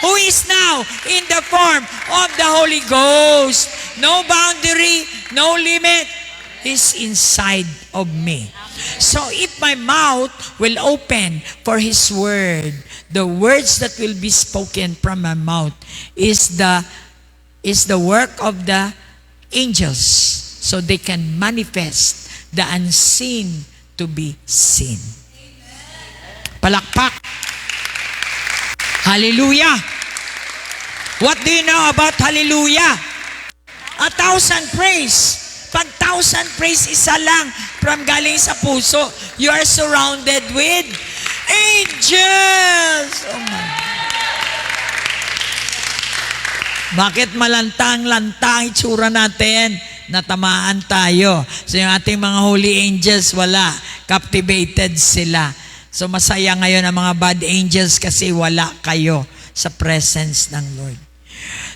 who is now in the form of the Holy Ghost. No boundary, no limit is inside of me. So if my mouth will open for His word, the words that will be spoken from my mouth is the work of the angels, so they can manifest the unseen to be seen. Palakpak. Hallelujah. What do you know about hallelujah? 1,000 praise. Pag 1,000 praise, isa lang from galing sa puso. You are surrounded with angels. Oh my. Bakit malantang-lantang itsura natin? Natamaan tayo. So yung ating mga holy angels, wala. Captivated sila. So masaya ngayon ang mga bad angels kasi wala kayo sa presence ng Lord.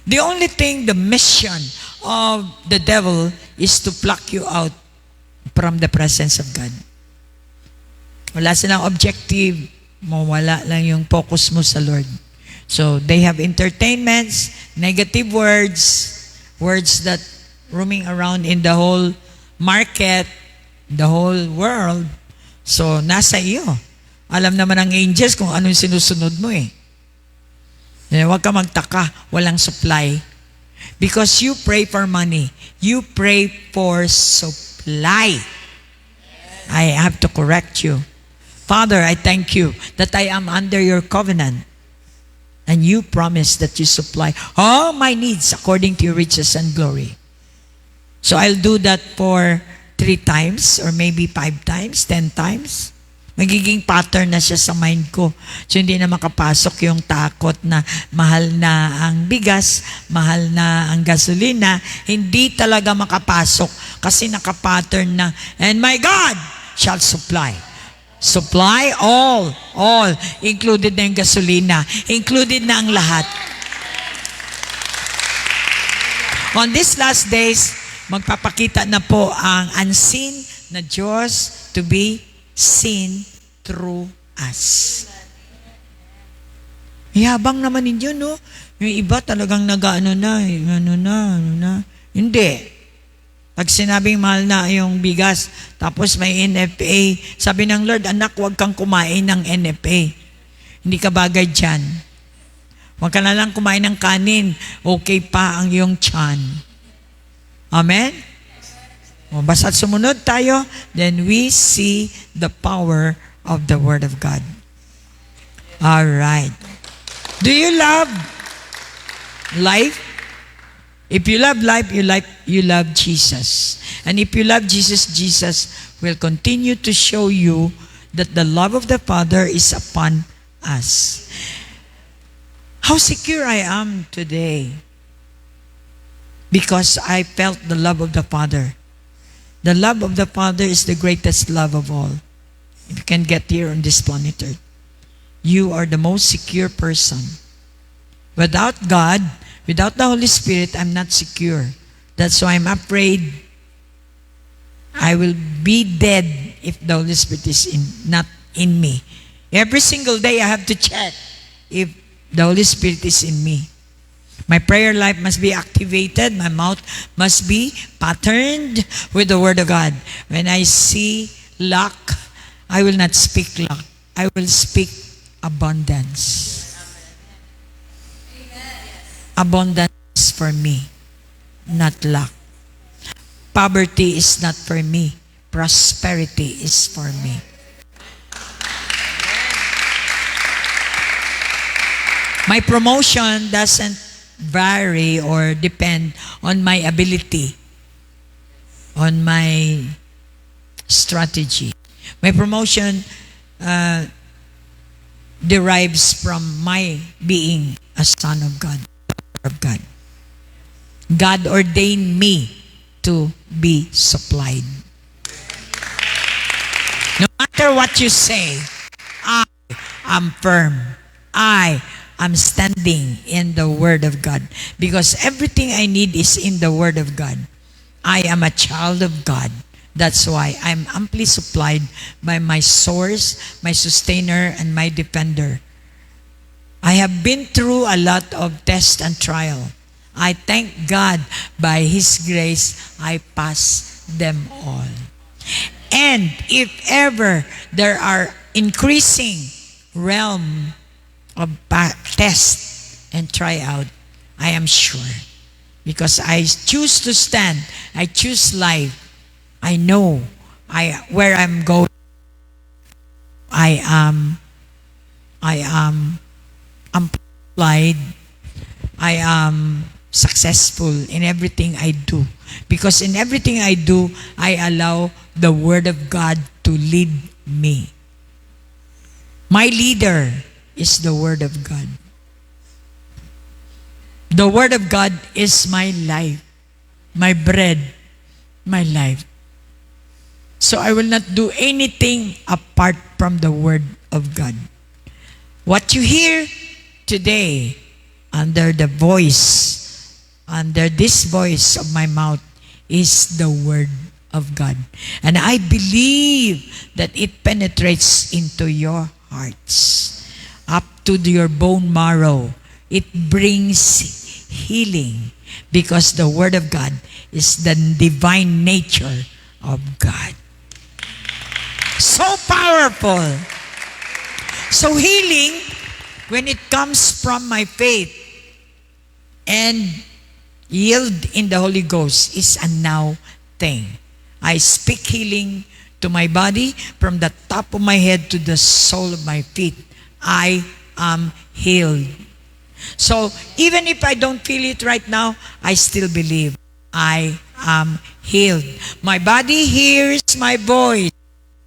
The only thing, the mission of the devil is to pluck you out from the presence of God. Wala silang objective, mawala lang yung focus mo sa Lord. So they have entertainments, negative words that roaming around in the whole market, the whole world. So nasa iyo. Alam naman ng angels kung ano yung sinusunod mo eh. Huwag ka magtaka, walang supply. Because you pray for money. You pray for supply. I have to correct you. Father, I thank you that I am under your covenant. And you promise that you supply all my needs according to your riches and glory. So I'll do that for 3 times or maybe 5 times, 10 times. Magiging pattern na siya sa mind ko. So hindi na makapasok yung takot na mahal na ang bigas, mahal na ang gasolina. Hindi talaga makapasok kasi nakapattern na, and my God shall supply. Supply all, included na yung gasolina, included na ang lahat. On these last days, magpapakita na po ang unseen na Diyos to be seen through us. Yabang naman ninyo, no? Yung iba talagang nag-ano na. Hindi. Pag sinabing mahal na yung bigas, tapos may NFA, sabi ng Lord, anak, huwag kang kumain ng NFA. Hindi ka bagay dyan. Huwag ka na lang kumain ng kanin. Okay pa ang iyong tiyan. Amen? O, basta't sumunod tayo, then we see the power of the Word of God. All right. Do you love life? If you love life, you love Jesus. And if you love Jesus, Jesus will continue to show you that the love of the Father is upon us. How secure I am today because I felt the love of the Father. The love of the Father is the greatest love of all. If you can get here on this planet Earth, you are the most secure person. Without God, without the Holy Spirit, I'm not secure. That's why I'm afraid I will be dead if the Holy Spirit is not in me. Every single day I have to check if the Holy Spirit is in me. My prayer life must be activated. My mouth must be patterned with the Word of God. When I see lack, I will not speak lack. I will speak abundance. Abundance for me, not lack. Poverty is not for me. Prosperity is for me. My promotion doesn't vary or depend on my ability, on my strategy. My promotion derives from my being a son of God, of God. God ordained me to be supplied. No matter what you say, I am firm. I'm standing in the Word of God because everything I need is in the Word of God. I am a child of God. That's why I'm amply supplied by my source, my sustainer, and my defender. I have been through a lot of test and trial. I thank God by His grace, I pass them all. And if ever there are increasing realm of test and tryout, I am sure. Because I choose to stand, I choose life. I know where I'm going. I am applied. I am successful in everything I do. Because in everything I do, I allow the Word of God to lead me. My leader is the Word of God. The Word of God is my life, my bread, my life. So I will not do anything apart from the Word of God. What you hear today under this voice of my mouth is the Word of God. And I believe that it penetrates into your hearts, up to your bone marrow. It brings healing because the Word of God is the divine nature of God. So powerful. So healing, when it comes from my faith and yield in the Holy Ghost, is a now thing. I speak healing to my body from the top of my head to the sole of my feet. I am healed. So even if I don't feel it right now, I still believe I am healed. My body hears my voice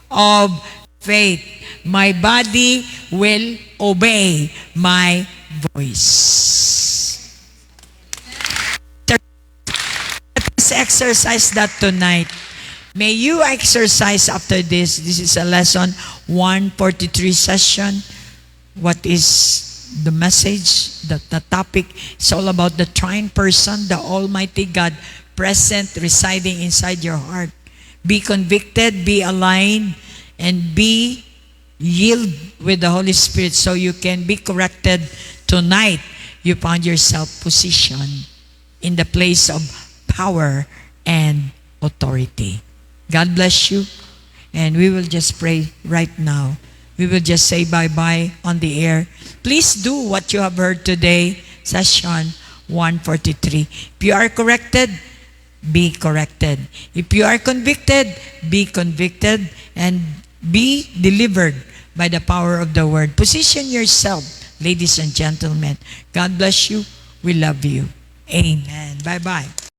of faith. My body will obey my voice. Let's exercise that tonight. May you exercise after this. This is a lesson 143 session. What is the message? The topic is all about the Triune Person, the Almighty God, present, residing inside your heart. Be convicted, be aligned, and be yield with the Holy Spirit so you can be corrected. Tonight, you found yourself positioned in the place of power and authority. God bless you. And we will just pray right now. We will just say bye-bye on the air. Please do what you have heard today, session 143. If you are corrected, be corrected. If you are convicted, be convicted and be delivered by the power of the Word. Position yourself, ladies and gentlemen. God bless you. We love you. Amen. Bye-bye.